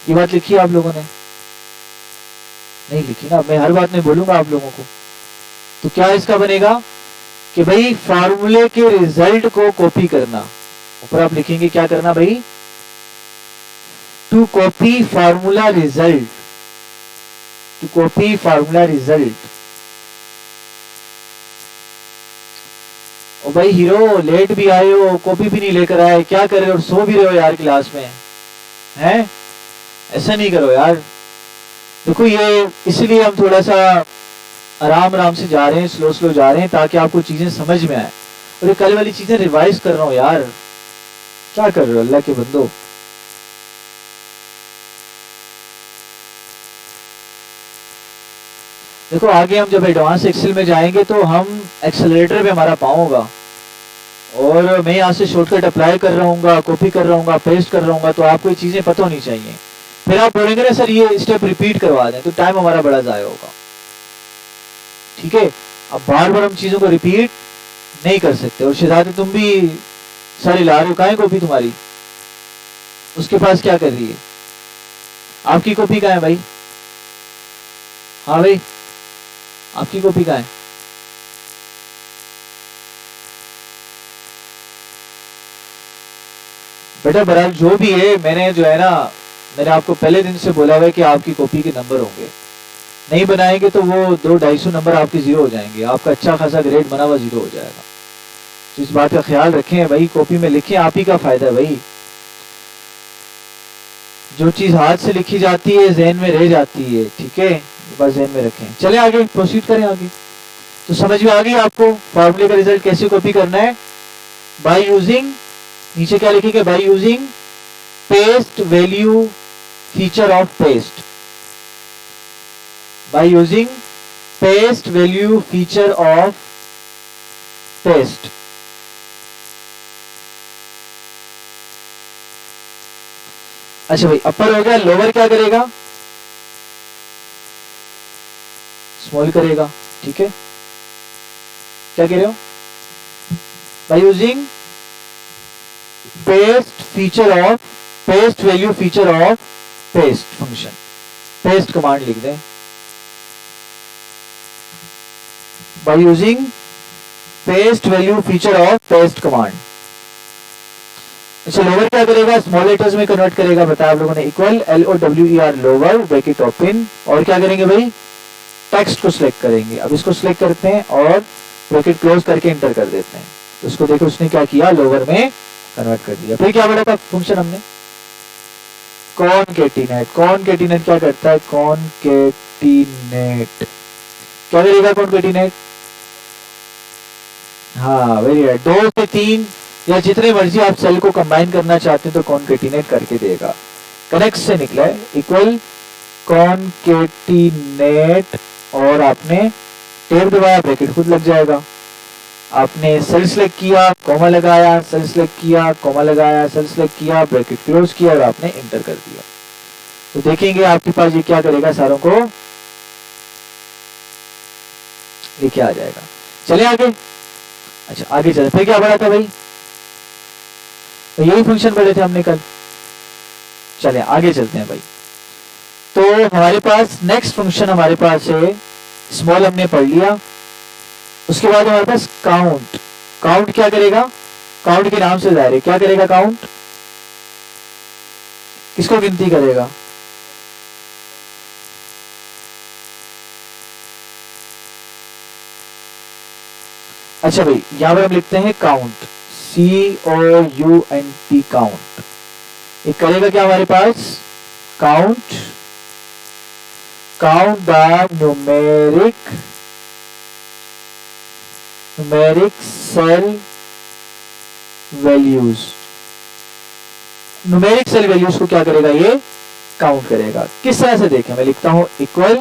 ये बात लिखी है आप लोगों ने, नहीं लिखी ना, मैं हर बात में बोलूंगा आप लोगों को। तो क्या इसका बनेगा कि भाई फार्मूले के रिजल्ट को कॉपी करना, ऊपर आप लिखेंगे क्या करना भाई, to copy formula result, to copy formula result. ओ भाई हीरो लेट भी आए हो, कॉपी भी नहीं लेकर आए, क्या कर रहे हो, सो भी रहे हो यार क्लास में, हैं, ऐसा नहीं करो यार। देखो ये इसलिए हम थोड़ा सा आराम आराम से जा रहे हैं, स्लो स्लो जा रहे हैं, ताकि आपको चीजें समझ में आए। और ये कल वाली चीजें रिवाइज कर रहा हूं यार, क्या कर रहे हो अल्लाह के बंदो। देखो आगे हम जब एडवांस एक्सेल में जाएंगे तो हम एक्सेलरेटर पे हमारा पाँव होगा, और मैं यहाँ से शॉर्टकट अप्लाई कर रहा हूँ, कॉपी कर रहा हूँ, पेस्ट कर रहा हूँ, तो आपको ये चीजें पता होनी चाहिए। फिर आप बोलेंगे ना सर ये स्टेप रिपीट करवा दें, तो टाइम हमारा बड़ा जाया होगा, ठीक है। अब बार बार हम चीजों को रिपीट नहीं कर सकते। और शहजादी तुम भी सारी ला रहे हो, कहाँ है कॉपी तुम्हारी, उसके पास क्या कर रही है, आपकी कॉपी कहाँ है भाई, हाँ भाई आपकी कॉपी कहाँ है, बेटा बहरहाल जो भी है, मैंने जो है ना, मैंने आपको पहले दिन से बोला हुआ है कि आपकी कॉपी के नंबर होंगे, नहीं बनाएंगे तो वो 200-250 नंबर आपके जीरो हो जाएंगे, आपका अच्छा खासा ग्रेड बना हुआ जीरो हो जाएगा। तो इस बात का ख्याल रखें भाई, कॉपी में लिखें, आप ही का फायदा है भाई। जो चीज हाथ से लिखी जाती है जहन में रह जाती है, ठीक है, बस जहन में रखें। चले आगे, प्रोसीड करें आगे। तो समझ में आ गई आपको फार्मूले का रिजल्ट कैसे कॉपी करना है, बाय यूजिंग, नीचे क्या लिखेंगे, by using paste value feature of paste, by using paste value feature of paste. अच्छा भाई अपर हो गया, लोअर क्या करेगा, स्मॉल करेगा, ठीक है, क्या कह रहे हो, by using paste feature of paste value feature of paste function. Paste command लिख दें by using paste value feature of paste command. अच्छा, लोअर क्या करेगा, स्मॉल लेटर्स में कन्वर्ट करेगा, बताया आप लोगों ने, equal LOWER lower bracket open, और क्या करेंगे भाई, टेक्स्ट को सिलेक्ट करेंगे। अब इसको सिलेक्ट करते हैं और ब्रैकेट क्लोज करके एंटर कर देते हैं, तो उसको देखो उसने क्या किया, लोअर में कन्वर्ट कर दिया। फिर क्या बढ़ा था फंक्शन हमने, कॉनकेटिनेट। कॉनकेटिनेट क्या करता है, कॉनकेटिनेट क्या करेगा, कॉनकेटिनेट, हाँ वेरी राइट, 2 से 3 या जितने मर्जी आप सेल को कंबाइन करना चाहते हैं तो कॉनकेटिनेट करके देगा। कनेक्ट से निकला है, इक्वल कॉनकेटिनेट, और आपने टेब दबाया, ब्रैकेट खुद लग जाएगा। आपने सेल सेलेक्ट किया, कॉमा लगाया, सेल सेलेक्ट किया, कॉमा लगाया, सेल सेलेक्ट किया, ब्रैकेट क्लोज किया और आपने एंटर कर दिया। तो देखेंगे आपके पास ये क्या करेगा, सारों को लेके आ जाएगा। चले आगे। अच्छा आगे चले, फिर क्या बढ़ा था भाई, तो यही फंक्शन पढ़े थे हमने कल। चले आगे चलते हैं भाई। तो हमारे पास नेक्स्ट फंक्शन हमारे पास है, स्मॉल हमने पढ़ लिया। उसके बाद हमारे पास काउंट। काउंट क्या करेगा, काउंट के नाम से जाहिर है, क्या करेगा काउंट, किसको गिनती करेगा, अच्छा भाई यहां पर हम लिखते हैं काउंट, COUNT काउंट। ये करेगा क्या हमारे पास, count, count the numeric cell values. Numeric cell values को क्या करेगा, ये काउंट करेगा। किस तरह से देखें, मैं लिखता हूं equal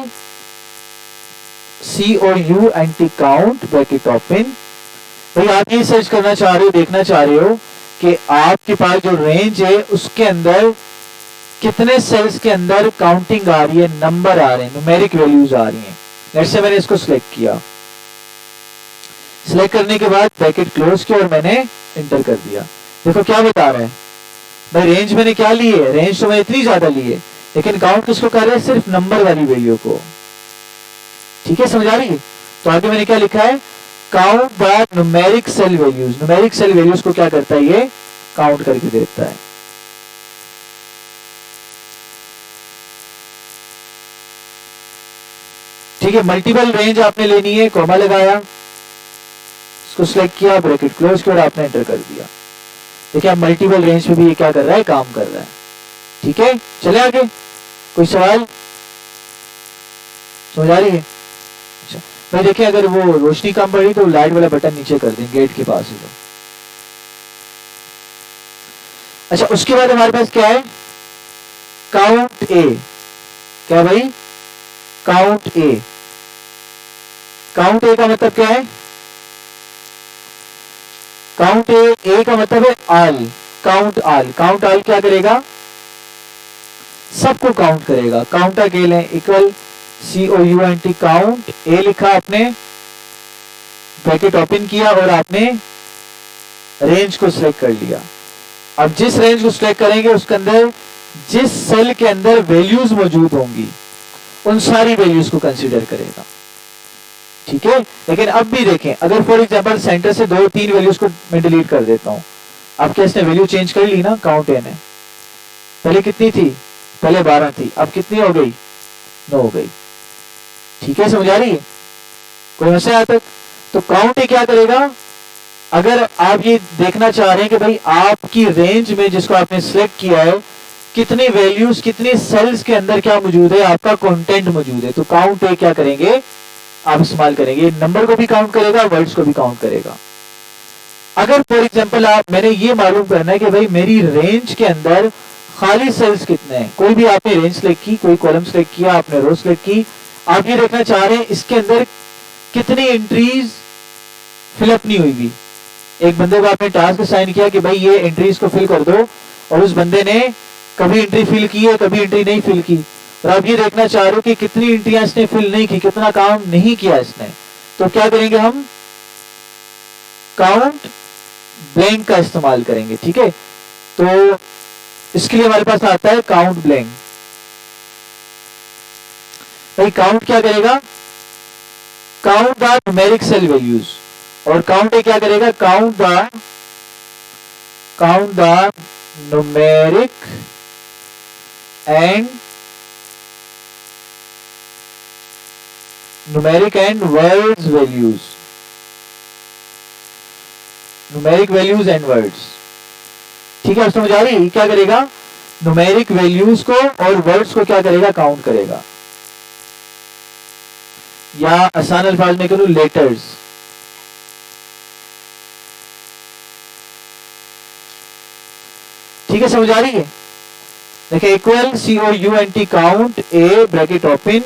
COUNT count bracket open. भाई आप ये सर्च करना चाह रहे हो, देखना चाह रहे हो कि आपके पास जो रेंज है उसके अंदर कितने सेल्स के अंदर काउंटिंग आ रही है, नंबर आ रहे हैं, न्यूमेरिक वैल्यूज आ रही हैं। लेट्स से मैंने इसको सिलेक्ट किया, सिलेक्ट करने के बाद ब्रैकेट क्लोज किया और मैंने एंटर कर दिया। देखो क्या बता रहा है भाई, रेंज मैंने क्या ली है, रेंज तो मैं इतनी ज्यादा ली है, लेकिन काउंट किसको कर रहा है, सिर्फ नंबर वाली वैल्यू को। ठीक है, समझ आ रही है। तो आगे मैंने क्या लिखा है, count the numeric cell values. Numeric cell values को क्या करता है, ये काउंट करके देता है। ठीक है, मल्टीपल रेंज आपने लेनी है, कॉमा लगाया, इसको सिलेक्ट किया, ब्रैकेट क्लोज किया और आपने एंटर कर दिया। देखिए अब मल्टीपल रेंज में भी ये क्या कर रहा है, काम कर रहा है। ठीक है, चले आगे। कोई सवाल, समझ आ रही है। अच्छा भाई देखिए, अगर वो रोशनी कम पड़ी तो लाइट वाला बटन नीचे कर दें, गेट के पास ही तो। अच्छा उसके बाद हमारे पास क्या है, काउंट ए। क्या भाई, काउंट ए। काउंट ए का मतलब क्या है, काउंट ए का मतलब है all, count all. Count all क्या करेगा, सबको काउंट करेगा। काउंट अकेले है, इक्वल COUNT काउंट ए लिखा आपने, ब्रैकेट ओपन किया और आपने रेंज को सिलेक्ट कर लिया। अब जिस रेंज को सिलेक्ट करेंगे उसके अंदर जिस सेल के अंदर वैल्यूज मौजूद होंगी उन सारी वैल्यूज को कंसीडर करेगा। ठीक है, लेकिन अब भी देखें, अगर फॉर एग्जांपल सेंटर से 2-3 वैल्यूज को मैं डिलीट कर देता हूं, अब क्या इसने वैल्यू चेंज कर ली ना, काउंट ए ने। पहले कितनी थी, पहले 12 थी, अब कितनी हो गई, 9 हो गई। ठीक है, समझ आ रही है, कोई मसला यहाँ तक। तो काउंट ए क्या करेगा, अगर आप ये देखना चाह रहे हैं कि भाई आपकी रेंज में जिसको आपने सिलेक्ट किया है कितनी वैल्यूज, कितनी सेल्स के अंदर क्या मौजूद है, आपका कंटेंट मौजूद है, तो काउंट ए क्या करेंगे आप इस्तेमाल करेंगे। नंबर को भी काउंट करेगा, वर्ड्स को भी काउंट करेगा। अगर फॉर एग्जांपल आप, मैंने ये मालूम करना है कि भाई मेरी रेंज के अंदर खाली सेल्स कितने हैं, कोई भी आपने रेंज सेलेक्ट की, कोई कॉलम सेलेक्ट किया, आपने रो सेलेक्ट की, आप ये देखना चाह रहे हैं इसके अंदर कितनी एंट्रीज फिलअप नहीं हुई। एक बंदे को आपने टास्क असाइन किया कि भाई ये एंट्रीज को फिल कर दो, और उस बंदे ने कभी एंट्री फिल की है, कभी एंट्री नहीं फिल की, और आप ये देखना चाह रहे हो कि कितनी एंट्रियां इसने फिल नहीं की, कितना काम नहीं किया इसने। तो क्या करेंगे हम, काउंट ब्लैंक का इस्तेमाल करेंगे। ठीक है, तो इसके लिए हमारे पास आता है काउंट ब्लैंक। भाई काउंट क्या करेगा, count the numeric cell values, और काउंट क्या करेगा, count the numeric and words values, numeric values and words. ठीक है, अब समझ आ रही, क्या करेगा, न्यूमेरिक वैल्यूज को और वर्ड्स को क्या करेगा, काउंट करेगा, या आसान अल्फाज में करूं लेटर्स। ठीक है, समझ आ रही है। देखिए equal COUNT count A bracket open,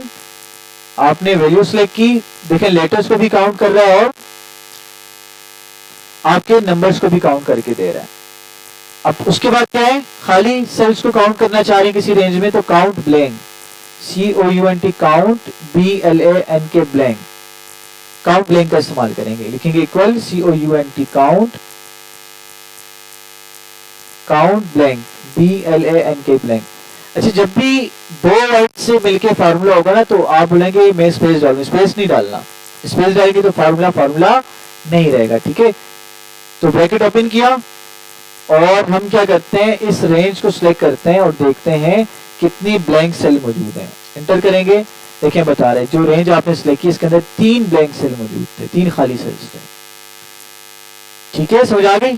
आपने वैल्यू सेलेक्ट की, देखें लेटर्स को भी काउंट कर रहा है और आपके नंबर्स को भी काउंट करके दे रहा है। अब उसके बाद क्या है, खाली सेल्स को काउंट करना चाह रहे हैं किसी रेंज में, तो count blank, COUNT count BLANK blank, count blank का इस्तेमाल करेंगे, लिखेंगे equal COUNT count blank BLANK blank. अच्छा, जब भी दो वर्ड से मिलके फार्मूला होगा ना, तो आप बोलेंगे मैं स्पेस डालूं, स्पेस नहीं डालना, स्पेस डालेंगे तो फार्मूला नहीं रहेगा। ठीक है, तो ब्रैकेट ओपन किया और हम क्या करते हैं, इस रेंज को सिलेक्ट करते हैं और देखते हैं कितनी ब्लैंक सेल मौजूद है, एंटर करेंगे। देखें बता रहे, जो रेंज आपने सिलेक्ट की इसके अंदर 3 ब्लैंक सेल मौजूद थे, 3 खाली सेल्स थे। ठीक है, समझ आ गई।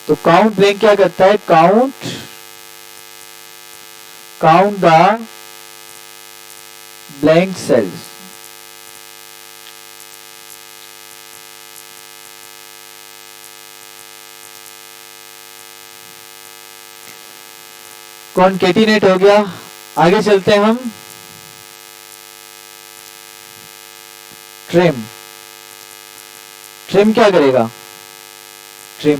तो काउंट ब्लैंक क्या करता है, count the blank cells, concatenate हो गया। आगे चलते हैं हम, ट्रिम। ट्रिम क्या करेगा, ट्रिम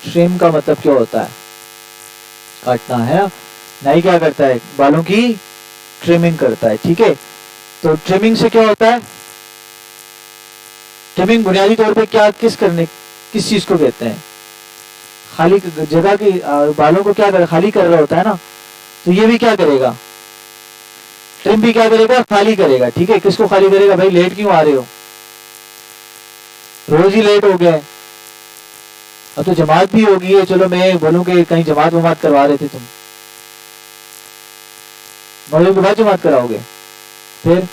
ट्रिम का मतलब क्या होता है, काटना है ना, नहीं क्या करता है, बालों की ट्रिमिंग करता है। ठीक है, तो ट्रिमिंग से क्या होता है, ट्रिमिंग बुनियादी तौर पे किस चीज को कहते हैं, खाली जगह की बालों को क्या कर, खाली कर रहा होता है ना, तो ये भी क्या करेगा, ट्रिम भी क्या करेगा, खाली करेगा। ठीक है, किसको खाली करेगा, भाई लेट क्यों आ रहे हो, रोज ही लेट हो गया है, अब तो जमात भी होगी है, चलो मैं बोलूं कि कहीं जमात करवा रहे थे तुम, मौलवी के बाद जमात कराओगे, फिर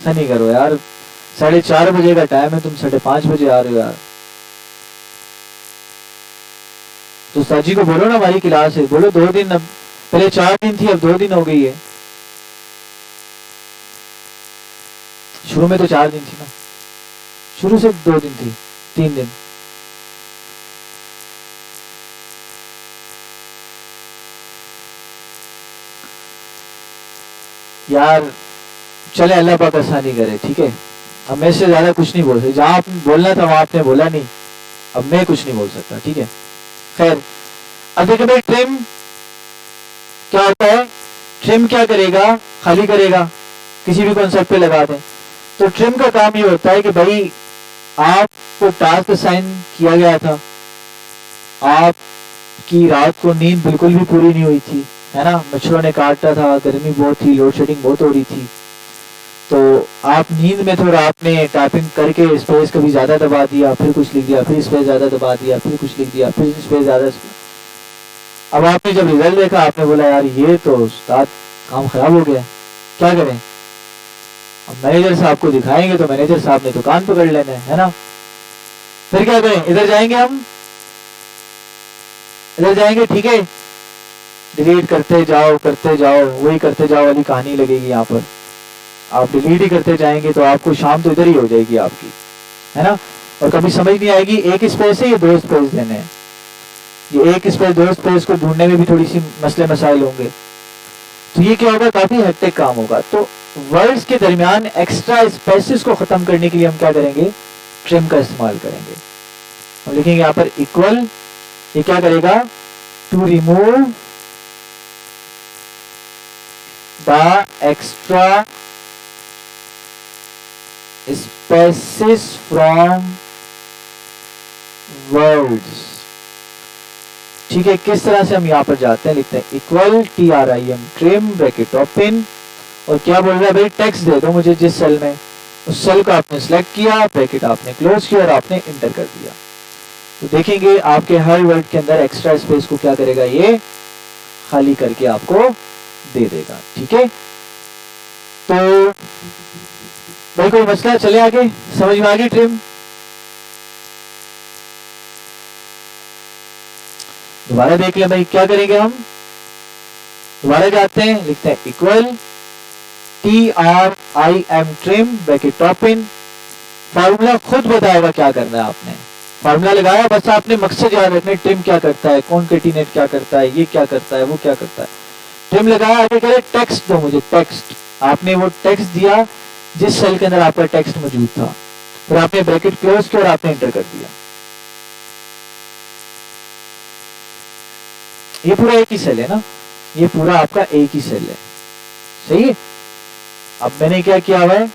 ऐसा नहीं करो यार, 4:30 बजे का टाइम है, तुम 5:30 बजे आ रहे हो यार। तो साजी को बोलो ना, हमारी क्लास है, बोलो 2 दिन, अब पहले 4 दिन थी, अब 2 दिन हो गई है, शुरू में तो 4 दिन थी ना, शुरू से 2 दिन थी, 3 दिन। यार चले, अल्लाह पाक आसानी करे। ठीक है, अब मैं इससे ज्यादा कुछ नहीं बोल सकता, जहां आपने बोलना था वहां आपने बोला नहीं, अब मैं कुछ नहीं बोल सकता। ठीक है, खैर अब देखो भाई, ट्रिम क्या होता है, ट्रिम क्या करेगा, खाली करेगा, किसी भी कॉन्सेप्ट पे लगा दें। तो ट्रिम का काम ये होता है कि भाई आपको टास्क असाइन किया गया था, आपकी रात को नींद बिल्कुल भी पूरी नहीं हुई थी, है ना, मच्छरों ने काटा था, गर्मी बहुत थी, लोड शेडिंग बहुत हो रही थी, तो आप नींद में थोड़ा आपने टाइपिंग करके स्पेस कभी ज्यादा दबा दिया, फिर कुछ लिख दिया, फिर स्पेस ज्यादा दबा दिया, फिर कुछ लिख दिया, फिर स्पेस ज्यादा। अब आपने जब रिजल्ट देखा, आपने बोला यार ये तो उस्ताद काम खराब हो गया, क्या करें। अब मैनेजर साहब को दिखाएंगे तो मैनेजर साहब ने तो कान पकड़ लेना है ना, फिर क्या करें, इधर जाएंगे हम, इधर जाएंगे। ठीक है, डिलीट करते जाओ वही करते जाओ वाली कहानी लगेगी यहाँ पर, आप डिलीट ही करते जाएंगे तो आपको शाम तो इधर ही हो जाएगी आपकी, है ना, और कभी समझ नहीं आएगी एक स्पेस है ये 2 स्पेस देने हैं, ये एक स्पेस 2 स्पेस को ढूंढने में भी थोड़ी सी मसले मसाइल होंगे, तो ये क्या होगा, काफी हेक्टिक काम होगा। तो वर्ड्स के दरमियान एक्स्ट्रा स्पेसेस को खत्म करने के लिए हम क्या करेंगे, ट्रिम का इस्तेमाल करेंगे। हम लिखेंगे यहाँ पर इक्वल, ये क्या करेगा, to remove the extra spaces from words. ठीक है, किस तरह से हम यहाँ पर जाते हैं, लिखते हैं equal TRIM trim bracket open, और क्या बोल रहा है भाई, टेक्स्ट दे दो मुझे जिस सेल में, उस सेल को आपने सिलेक्ट किया, ब्रैकेट आपने क्लोज किया और आपने इंटर कर दिया। तो देखेंगे आपके हर वर्ड के अंदर एक्स्ट्रा स्पेस को क्या करेगा, ये खाली करके आपको दे देगा। ठीक है, तो भाई कोई मसला, चले आगे, समझ में आ गई ट्रिम? दोबारा देख ले भाई, क्या करेंगे हम, दोबारा जाते हैं, लिखते हैं equal TRIM trim bracket open, formula खुद बताएगा क्या करना है आपने, फार्मूला लगाया, बस आपने मकसद याद रखना, ट्रिम क्या करता है, कॉन्केटिनेट क्या करता है, ये क्या करता है, वो क्या करता है। ट्रिम लगाया, आगे कह रहे टेक्स्ट दो मुझे, टेक्स्ट, आपने वो टेक्स्ट दिया जिस सेल के अंदर आपका टेक्स्ट मौजूद था, फिर आपने ब्रैकेट क्लोज किया और आपने एंटर कर दिया। ये पूरा एक ही सेल है ना, ये पूरा आपका एक ही सेल है, सही है। अब मैंने क्या किया हुआ है,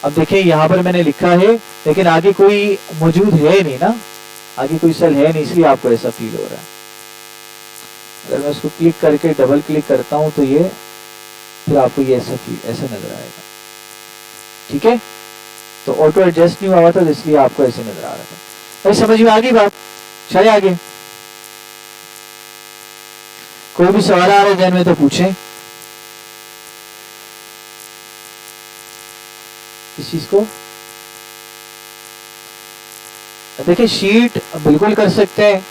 अब देखिए यहां पर मैंने लिखा है, लेकिन आगे कोई मौजूद है नहीं ना, आगे कोई सेल है नहीं, इसलिए आपको ऐसा फील हो रहा है। अगर मैं इसको क्लिक करके डबल क्लिक करता हूं तो ये फिर आपको ये ऐसा नजर आएगा। ठीक है, तो ऑटो एडजस्ट नहीं हुआ था, तो इसलिए आपको ऐसे नजर आ रहा था। भाई समझ में आ गई बात, चले आगे। कोई भी सवाल आ रहा है ध्यान में तो पूछें इस चीज को। देखिए शीट बिल्कुल कर सकते हैं,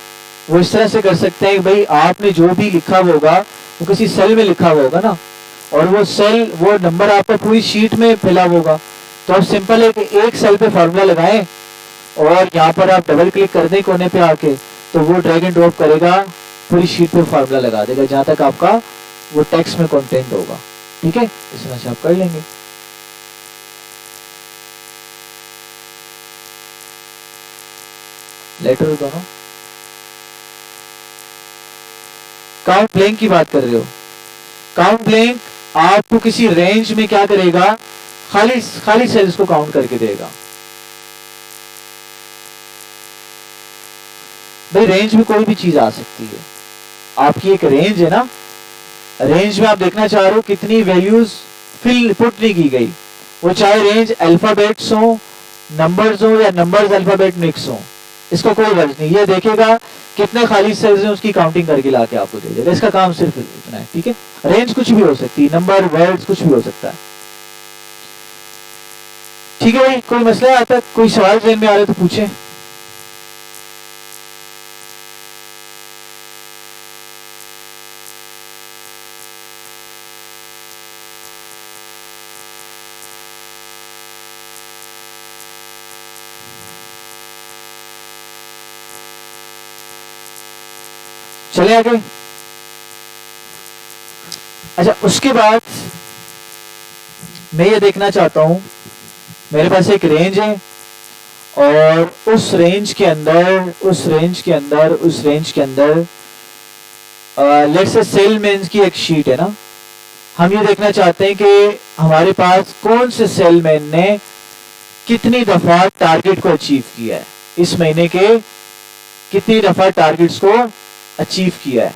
वो इस तरह से कर सकते हैं भाई, आपने जो भी लिखा होगा वो किसी सेल में लिखा होगा ना, और वो सेल, वो नंबर आपका पूरी शीट में फैला होगा, तो आप सिंपल है कि एक सेल पे फार्मूला लगाएं और यहाँ पर आप डबल क्लिक कर दें कोने पे आके, तो वो ड्रैग एंड ड्रॉप करेगा, पूरी शीट पे फार्मूला लगा देगा जहां तक आपका वो टेक्स्ट में कंटेंट होगा। ठीक है, इस तरह से आप कर लेंगे। लेटर दोनों काउंट ब्लैंक की बात कर रहे हो, काउंट ब्लैंक आपको किसी रेंज में क्या करेगा, खाली सेल्स को काउंट करके देगा। भाई रेंज में कोई भी चीज आ सकती है, आपकी एक रेंज है ना, रेंज में आप देखना चाह रहे हो कितनी वैल्यूज पुट नहीं की गई, वो चाहे रेंज अल्फाबेट्स हो, नंबर्स हो, या नंबर्स अल्फाबेट मिक्स हो, इसका कोई गर्ज नहीं, ये देखेगा कितने खाली सेल्स हैं उसकी काउंटिंग करके लाके आपको दे देगा, इसका काम सिर्फ इतना है। ठीक है, रेंज कुछ भी हो सकती है, नंबर, वर्ड्स कुछ भी हो सकता है। ठीक है भाई, कोई मसला आता है, कोई सवाल ध्यान में आ रहा है तो पूछे। चले आगे। अच्छा, उसके बाद मैं ये देखना चाहता हूं, मेरे पास एक रेंज है और उस रेंज के अंदर लेट्स से सेलमैन की एक शीट है ना, हम ये देखना चाहते हैं कि हमारे पास कौन से सेलमैन ने कितनी दफा टारगेट को अचीव किया है, इस महीने के कितनी दफा टारगेट्स को अचीव किया है,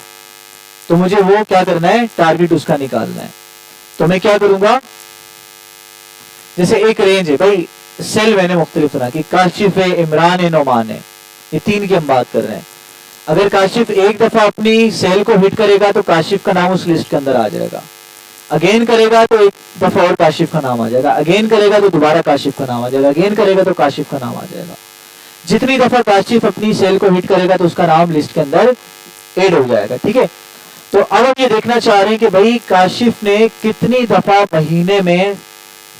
तो मुझे वो क्या करना है, टारगेट उसका निकालना है। तो मैं क्या करूंगा, जैसे एक रेंज है भाई, सेल मैंने मुख्तलिफ तरह की, काशिफ है, इमरान है, नोमान है, ये तीन की हम बात कर रहे हैं। अगर काशिफ एक दफा अपनी सेल को हिट करेगा तो काशिफ का नाम उस लिस्ट के अंदर आ जाएगा, अगेन करेगा तो एक दफा और काशिफ का नाम आ जाएगा, अगेन करेगा तो दोबारा काशिफ का नाम आ जाएगा, अगेन करेगा तो काशिफ का नाम आ जाएगा। जितनी दफा काशिफ अपनी सेल को हिट करेगा तो उसका नाम लिस्ट के अंदर ऐड हो जाएगा। ठीक है, तो अब हम ये देखना चाह रहे हैं कि भाई काशिफ ने कितनी दफा महीने में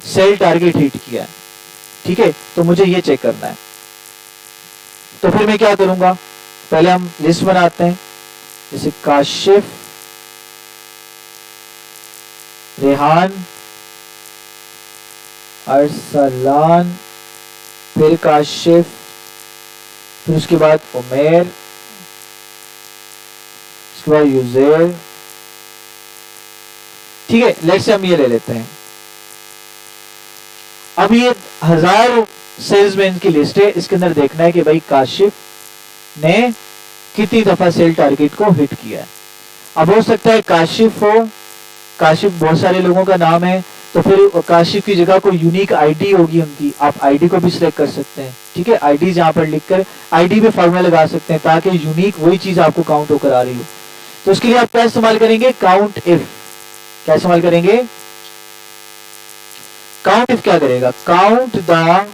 सेल टारगेट हिट किया है। ठीक है, तो मुझे ये चेक करना है। तो फिर मैं क्या करूंगा, पहले हम लिस्ट बनाते हैं, जैसे काशिफ, रेहान, अरसलान, फिर काशिफ, फिर उसके बाद उमेर, उसके बाद यूजेर। ठीक है, लेट्स से हम ये ले लेते हैं। अब ये 1000 सेल्समैन की लिस्ट है, इसके अंदर देखना है कि भाई काशिफ ने कितनी दफा सेल टारगेट को हिट किया है। अब हो सकता है काशिफ हो, काशिफ बहुत सारे लोगों का नाम है, तो फिर काशिफ की जगह कोई यूनिक आईडी होगी उनकी, आप आईडी को भी सिलेक्ट कर सकते हैं। ठीक है, आईडी जहां पर लिखकर आईडी पे फॉर्मूला लगा सकते हैं ताकि यूनिक वही चीज आपको काउंट होकर आ रही हो। तो उसके लिए आप क्या इस्तेमाल करेंगे, काउंट इफ। क्या इस्तेमाल करेंगे, काउंट इफ क्या करेगा, काउंट द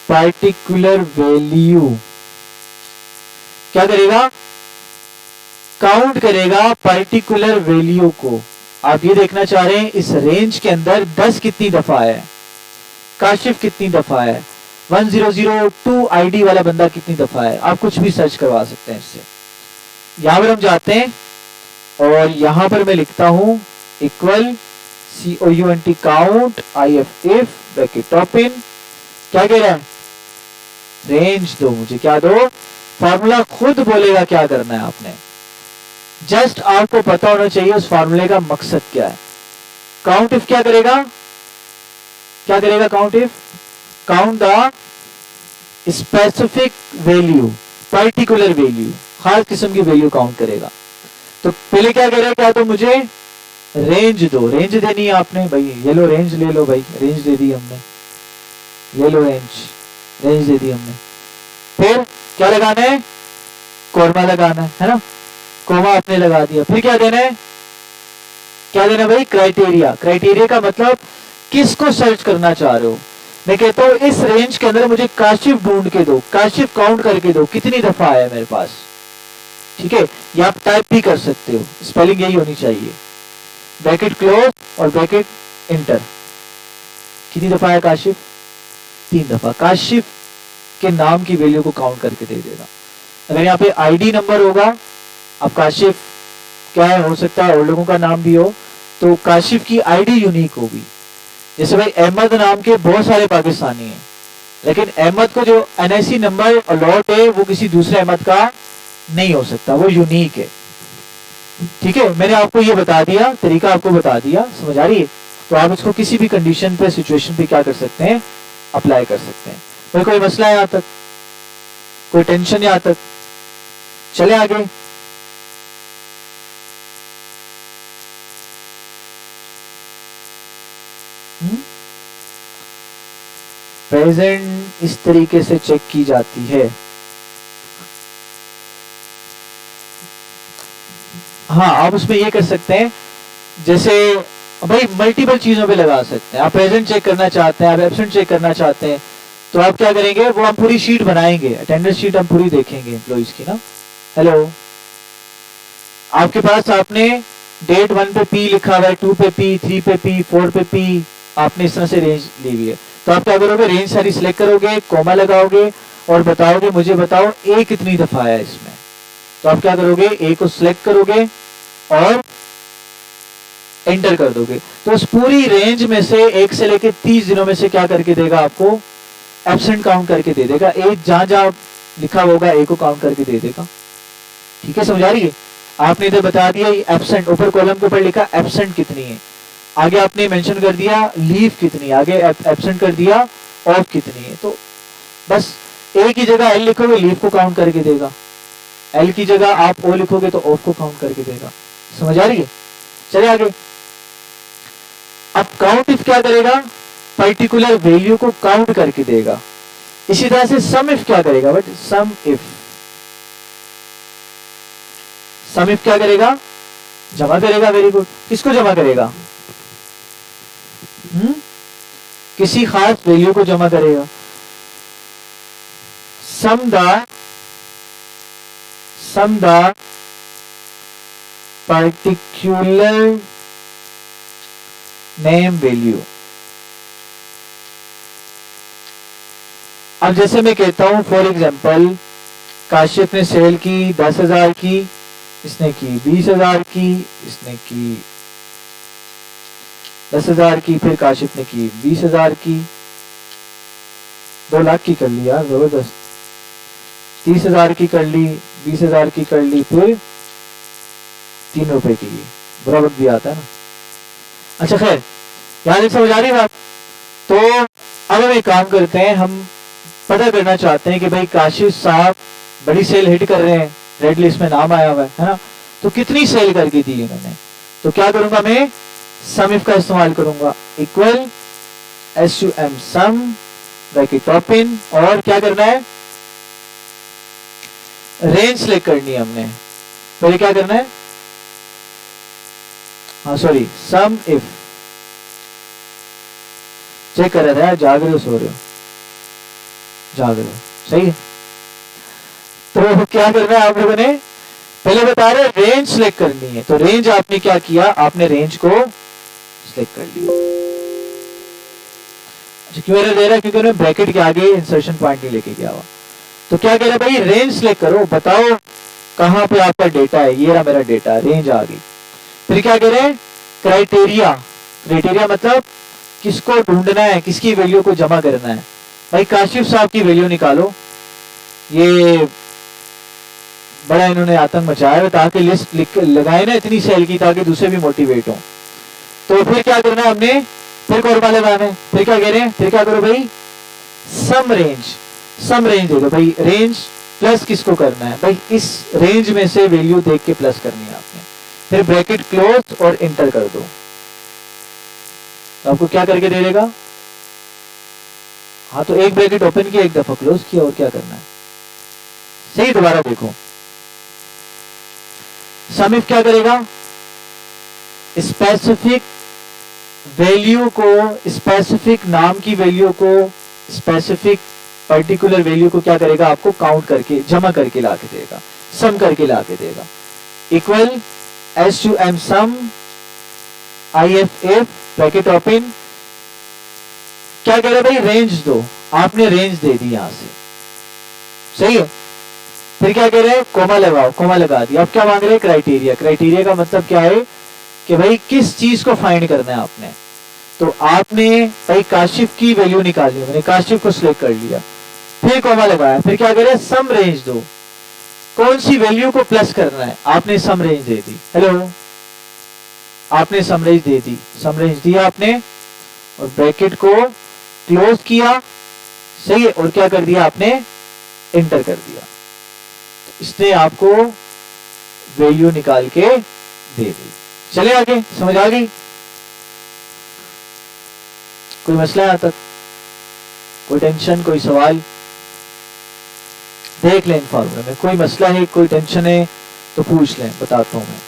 particular वैल्यू, क्या करेगा, काउंट करेगा पर्टिकुलर वैल्यू को। आप ये देखना चाह रहे हैं इस रेंज के अंदर 10 कितनी दफा है, काशिफ कितनी दफा है, 1002 आईडी वाला बंदा कितनी दफा है, आप कुछ भी सर्च करवा सकते हैं इससे। यहां पर हम जाते हैं और यहां पर मैं लिखता हूं equal COUNT count IF if bracket open, क्या कह रहा है, रेंज दो मुझे, क्या दो, फार्मूला खुद बोलेगा क्या करना है आपने, जस्ट आपको पता होना चाहिए उस फार्मूले का मकसद क्या है। काउंट इफ क्या करेगा, क्या करेगा count if, count the specific value, particular value, खास किस्म की वैल्यू काउंट करेगा। तो पहले क्या करेगा, क्या तो मुझे रेंज दो, रेंज देनी है आपने, भाई ये लो रेंज ले लो, भाई रेंज दे दी हमने, ये लो रेंज दे दी हमने। फिर क्या लगाना है, कोरमा लगाना है ना, कोमा आपने लगा दिया। फिर क्या देना है, क्या देना भाई, क्राइटेरिया। क्राइटेरिया का मतलब किसको सर्च करना चाह रहे हो। मैं कहता हूं इस रेंज के अंदर मुझे काशिफ ढूंढ के दो, काशिफ काउंट करके दो कितनी दफा आया मेरे पास। ठीक है, या आप टाइप भी कर सकते हो, स्पेलिंग यही होनी चाहिए, ब्रैकेट क्लोज और ब्रैकेट इंटर। कितनी दफा आया काशिफ, 3 दफा। काशिफ के नाम की वैल्यू को काउंट करके दे देगा। अगर यहाँ पे आईडी नंबर होगा, अब काशिफ क्या है, हो सकता है और लोगों का नाम भी हो, तो काशिफ की आईडी यूनिक होगी। जैसे भाई अहमद नाम के बहुत सारे पाकिस्तानी हैं, लेकिन अहमद को जो NIC नंबर अलॉट है वो किसी दूसरे अहमद का नहीं हो सकता, वो यूनिक है। ठीक है, मैंने आपको ये बता दिया, तरीका आपको बता दिया, समझ आ रही है। तो आप इसको किसी भी कंडीशन पे, सिचुएशन पे क्या कर सकते हैं, अप्लाई कर सकते हैं। भाई कोई मसला है यहाँ तक, कोई टेंशन यहाँ तक, चले आगे। प्रेजेंट इस तरीके से चेक की जाती है। हाँ, आप उसमें ये कर सकते हैं, जैसे भाई मल्टीपल चीजों पे लगा सकते हैं। आप प्रेजेंट चेक करना चाहते हैं, आप एब्सेंट चेक करना चाहते हैं, तो आप क्या करेंगे, वो हम पूरी शीट बनाएंगे, अटेंडेंस शीट हम पूरी देखेंगे एम्प्लॉइज की ना। हेलो, आपके पास आपने डेट 1 पे P लिखा हुआ है, 2 पे P, 3 पे P, 4 पे P, आपने इस तरह से रेंज ली हुई है। तो आप क्या करोगे, रेंज सारी सिलेक्ट करोगे, कोमा लगाओगे और बताओगे मुझे बताओ A कितनी दफा आया इसमें। तो आप क्या करोगे, A को सिलेक्ट करोगे और एंटर कर दोगे। तो उस पूरी रेंज में से 1 से लेके 30 दिनों में से क्या करके देगा, आपको एब्सेंट काउंट करके दे देगा। A जहां जहां लिखा होगा A को काउंट करके दे देगा। ठीक है, समझ आ रही है। आपने इधर बता दिया एब्सेंट, ऊपर कॉलम के ऊपर लिखा एब्सेंट कितनी है, आगे आपने मेंशन कर दिया लीव कितनी, आगे एब्सेंट कर दिया ऑफ कितनी है। तो बस A की जगह L लिखोगे, लीव को काउंट करके देगा। L की जगह आप O लिखोगे तो ऑफ को काउंट करके देगा। समझ आ रही है। चलिए आगे। अब काउंट इफ क्या करेगा, पर्टिकुलर वैल्यू को काउंट करके देगा। इसी तरह से सम इफ क्या करेगा, बट सम इफ क्या करेगा, जमा करेगा। Very good. किसको जमा करेगा, किसी खास वैल्यू को जमा करेगा। Some the particular name value. अब जैसे मैं कहता हूं फॉर एग्जांपल, काशिफ ने सेल की 10,000 की, इसने की 20,000 की, इसने की 10,000 की, फिर काशिफ ने की 20,000 की, 2 लाख की कर लिया, जबरदस्त। 30,000 की कर ली, 20,000 की कर ली, फिर 3 रुपए की, बुरा वक्त भी आता है ना। अच्छा खैर, यहाँ समझ आ रही बात। तो अब हम एक काम करते हैं, हम पता करना चाहते हैं कि भाई काशिफ साहब बड़ी सेल हिट कर रहे हैं, रेड लिस्ट में नाम आया हुआ है ना, तो कितनी सेल करके दी इन्होंने। तो क्या करूंगा मैं, सम इफ का इस्तेमाल करूंगा, इक्वल SUM सम ब्रैकेट ओपन, और क्या करना है, रेंज सेलेक्ट करनी है हमने। पहले क्या करना है, हाँ सॉरी, सम इफ, चेक कर रहा था, जाग रहे हो सो रहे हो, जाग रहे हो, सही है। तो क्या करना है आप लोगों ने, पहले बता रहे रेंज सिलेक्ट करनी है, तो रेंज आपने क्या किया, आपने रेंज को सिलेक्ट कर लिया। अच्छा क्यों एरर दे रहा है, क्योंकि उन्होंने ब्रैकेट के आगे इंसर्शन पॉइंट नहीं लेके गया हुआ। तो क्या कह रहा है भाई, रेंज सिलेक्ट करो, बताओ कहां पे आपका डेटा है, ये रहा मेरा डेटा, रेंज आ गई। फिर क्या कह रहे हैं, क्राइटेरिया, क्राइटेरिया मतलब किसको ढूंढना है, किसकी वैल्यू को जमा करना है। भाई काशिफ साहब की वैल्यू निकालो, ये बड़ा इन्होंने आतंक मचाया है, ताकि लिस्ट लगाए ना इतनी सेल की, ताकि दूसरे भी मोटिवेट हो। तो फिर क्या करना है हमने, फिर कॉर्मा लगाना है। फिर क्या कह रहे हैं, फिर क्या करो भाई, सम रेंज, सम रेंज दे दो भाई, रेंज प्लस किसको करना है भाई, इस रेंज में से वैल्यू देख के प्लस करनी है आपने। फिर ब्रैकेट क्लोज और इंटर कर दो, तो आपको क्या करके दे देगा, हाँ तो एक ब्रैकेट ओपन किया, एक दफा क्लोज किया, और क्या करना है, सही। दोबारा देखो, सम इफ क्या करेगा, स्पेसिफिक वैल्यू को, स्पेसिफिक नाम की वैल्यू को, स्पेसिफिक पर्टिकुलर वैल्यू को क्या करेगा, आपको काउंट करके, जमा करके ला के देगा, सम करके ला के देगा। Equal SUM sum IF if bracket open, क्या कह रहा है भाई, रेंज दो, आपने रेंज दे दी यहां से, सही है। फिर क्या कह रहे हैं, कोमा लगाओ, कोमा लगा दिया। अब क्या मांग रहे हैं, क्राइटेरिया। क्राइटेरिया का मतलब क्या है कि भाई किस चीज को फाइंड करना है आपने। तो आपने भाई काशिफ की वैल्यू निकाली, मैंने काशिफ को सिलेक्ट कर लिया, फिर कोमा लगाया। फिर क्या कह रहे हैं, सम रेंज दो, कौन सी वैल्यू को प्लस करना है, आपने सम रेंज दे दी। हेलो, आपने सम रेंज दे दी, सम रेंज दिया आपने, और ब्रैकेट को क्लोज किया, सही है, और क्या कर दिया आपने, इंटर कर दिया। इसने आपको वैल्यू निकाल के दे दी। चले आगे, समझ आ गई, कोई मसला यहाँ तक, कोई टेंशन, कोई सवाल, देख लें फॉर्मूले में कोई मसला है, कोई टेंशन है तो पूछ लें, बताता हूं मैं।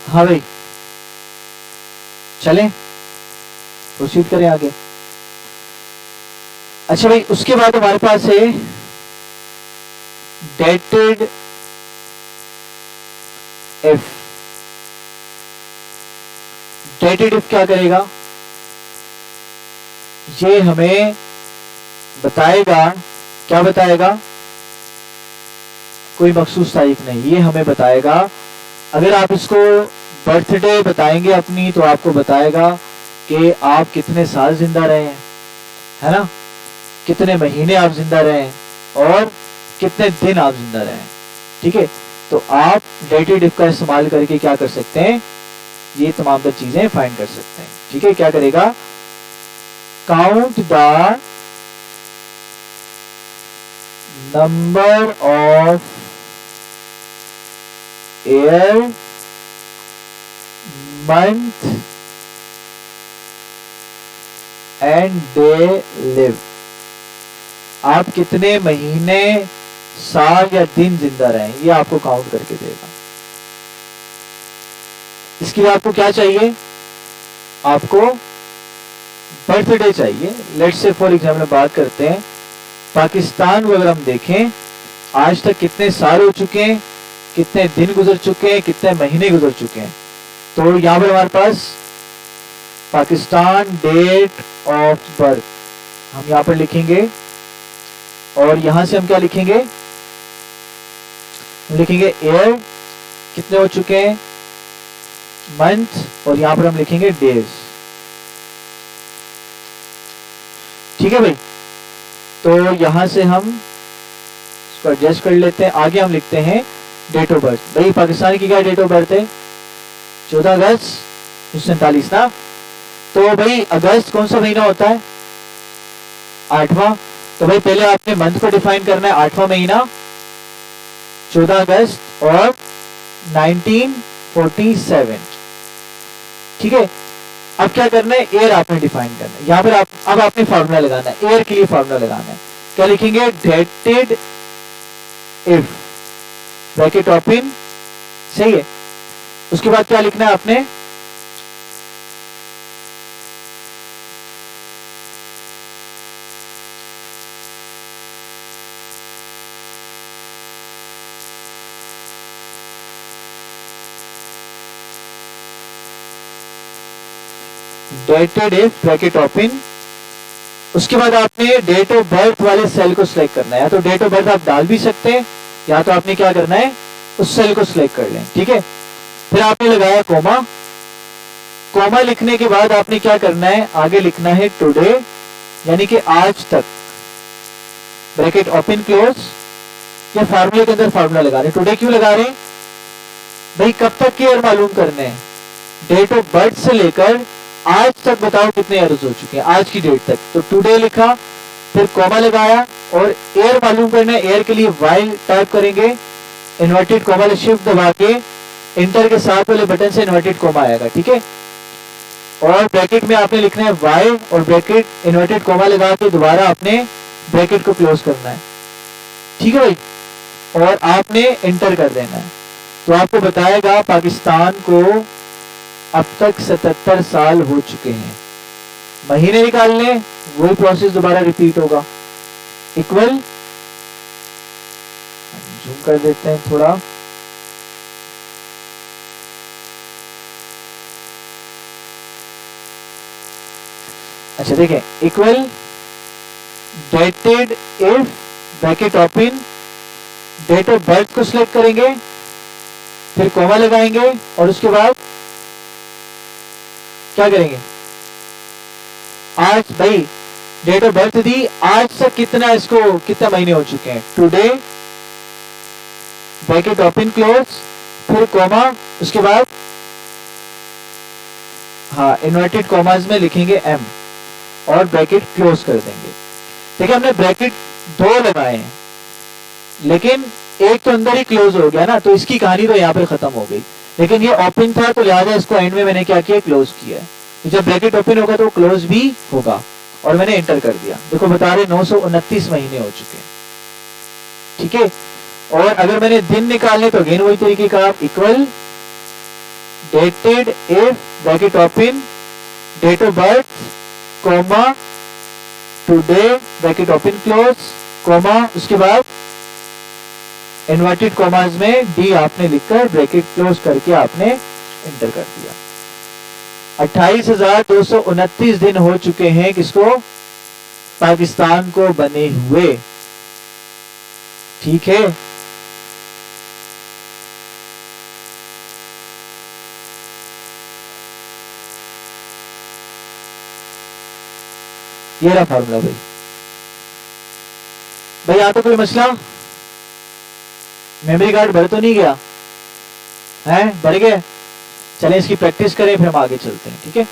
हाँ भाई, चलें, प्रोसीड करें आगे। अच्छा भाई, उसके बाद हमारे पास है डेटेड इफ। डेटेड इफ क्या करेगा, ये हमें बताएगा, क्या बताएगा, कोई मखसूस तारीख नहीं, ये हमें बताएगा। अगर आप इसको बर्थडे बताएंगे अपनी, तो आपको बताएगा कि आप कितने साल जिंदा रहे हैं, है ना, कितने महीने आप जिंदा रहे हैं, और कितने दिन आप जिंदा रहे हैं। ठीक है, तो आप डेटेड इफ का इस्तेमाल करके क्या कर सकते हैं, ये तमाम तर चीजें फाइंड कर सकते हैं। ठीक है, क्या करेगा, count the number of year, month and day live. आप कितने महीने, साल या दिन जिंदा रहे, ये आपको काउंट करके देगा। इसके लिए आपको क्या चाहिए, आपको बर्थडे चाहिए। लेट्स से फॉर एग्जाम्पल बात करते हैं पाकिस्तान को, अगर हम देखें आज तक कितने साल हो चुके हैं, कितने दिन गुजर चुके हैं, कितने महीने गुजर चुके हैं। तो यहां पर हमारे पास पाकिस्तान डेट ऑफ बर्थ हम यहां पर लिखेंगे, और यहां से हम क्या लिखेंगे, हम लिखेंगे ईयर कितने हो चुके हैं, मंथ, और यहां पर हम लिखेंगे डेज। ठीक है भाई, तो यहां से हम इसको एडजस्ट कर लेते हैं। आगे हम लिखते हैं डेट ऑफ बर्थ। भाई पाकिस्तान की क्या डेट ऑफ बर्थ है, 14 अगस्त 1947 ना। तो भाई अगस्त कौन सा महीना होता है, 8वां। तो भाई पहले आपने मंथ को डिफाइन करना है, 8वां महीना 14 अगस्त और 1947। ठीक है, अब क्या करना है, ईयर आपने डिफाइन करना है। यहां पर अब आपने फार्मूला लगाना है, ईयर के लिए फार्मूला लगाना है। क्या लिखेंगे, डेटेड इफ, ब्रैकेट ओपन, सही है। उसके बाद क्या लिखना है आपने, डेटेड इफ ब्रैकेट ओपन। उसके बाद आपने डेट ऑफ बर्थ वाले सेल को सिलेक्ट करना है। या तो डेट ऑफ बर्थ आप डाल भी सकते हैं, या तो आपने क्या करना है, उस सेल को सिलेक्ट कर लें। ठीक है, फिर आपने लगाया कोमा। कोमा लिखने के बाद आपने क्या करना है, आगे लिखना है टुडे, यानी कि आज तक, ब्रैकेट ओपन क्लोज। या फार्मूले के अंदर फार्मूला लगा रहे हैं। टुडे क्यों लगा रहे हैं भाई, कब तक के ईयर मालूम करने हैं, डेट ऑफ बर्थ से लेकर आज तक बताओ कितने ईयर्स हो चुके हैं, आज की डेट तक। तो टुडे लिखा, फिर कॉमा लगाया, और ईयर मालूम करना है। ईयर के लिए वाई टाइप करेंगे, इन्वर्टेड कॉमा शिफ्ट दबा के इंटर के साथ वाले बटन से इन्वर्टेड कॉमा आएगा। ठीक है, और ब्रैकेट में आपने लिखना है वाई, और ब्रैकेट इन्वर्टेड कॉमा लगा के दोबारा आपने ब्रैकेट को क्लोज करना है। ठीक है भाई, और आपने इंटर कर देना है। तो आपको बताएगा पाकिस्तान को अब तक 77 साल हो चुके हैं। महीने निकाल लें, वही प्रोसेस दोबारा रिपीट होगा। इक्वल, जूम कर देते हैं थोड़ा, अच्छा देखें, equal dated if bracket open, date of birth को सिलेक्ट करेंगे, फिर कॉमा लगाएंगे, और उसके बाद क्या करेंगे, आज भाई डेट ऑफ बर्थ दी, आज तक कितना, इसको कितने महीने हो चुके हैं, टुडे, ब्रैकेट ओपन क्लोज, फिर कॉमा, उसके बाद हाँ इन्वर्टेड कॉमास में लिखेंगे एम, और ब्रैकेट क्लोज कर देंगे। देखिए हमने ब्रैकेट 2 लगाए हैं, लेकिन एक तो अंदर ही क्लोज हो गया ना, तो इसकी कहानी तो यहाँ पे खत्म हो गई। लेकिन ये ओपन था, तो लिहाजा इसको एंड में मैंने क्या किया, क्लोज किया। तो जब ब्रैकेट ओपन होगा तो क्लोज भी होगा, और मैंने एंटर कर दिया। देखो बता रहे 929 महीने हो चुके हैं। ठीक है, और अगर मैंने दिन निकालने तो अगेन वही तरीके का, आप equal dated if bracket open, date of birth, comma, today, bracket open close, comma, उसके बाद इन्वर्टेड कॉमास में डी आपने लिखकर ब्रैकेट क्लोज करके आपने एंटर कर दिया। 28,229 दिन हो चुके हैं किसको, पाकिस्तान को बने हुए। ठीक है, ये रहा फार्मूला भाई। भाई यहां तो कोई मसला, मेमोरी कार्ड भर तो नहीं गया है, भर गया। चलें इसकी प्रैक्टिस करें, फिर हम आगे चलते हैं। ठीक है।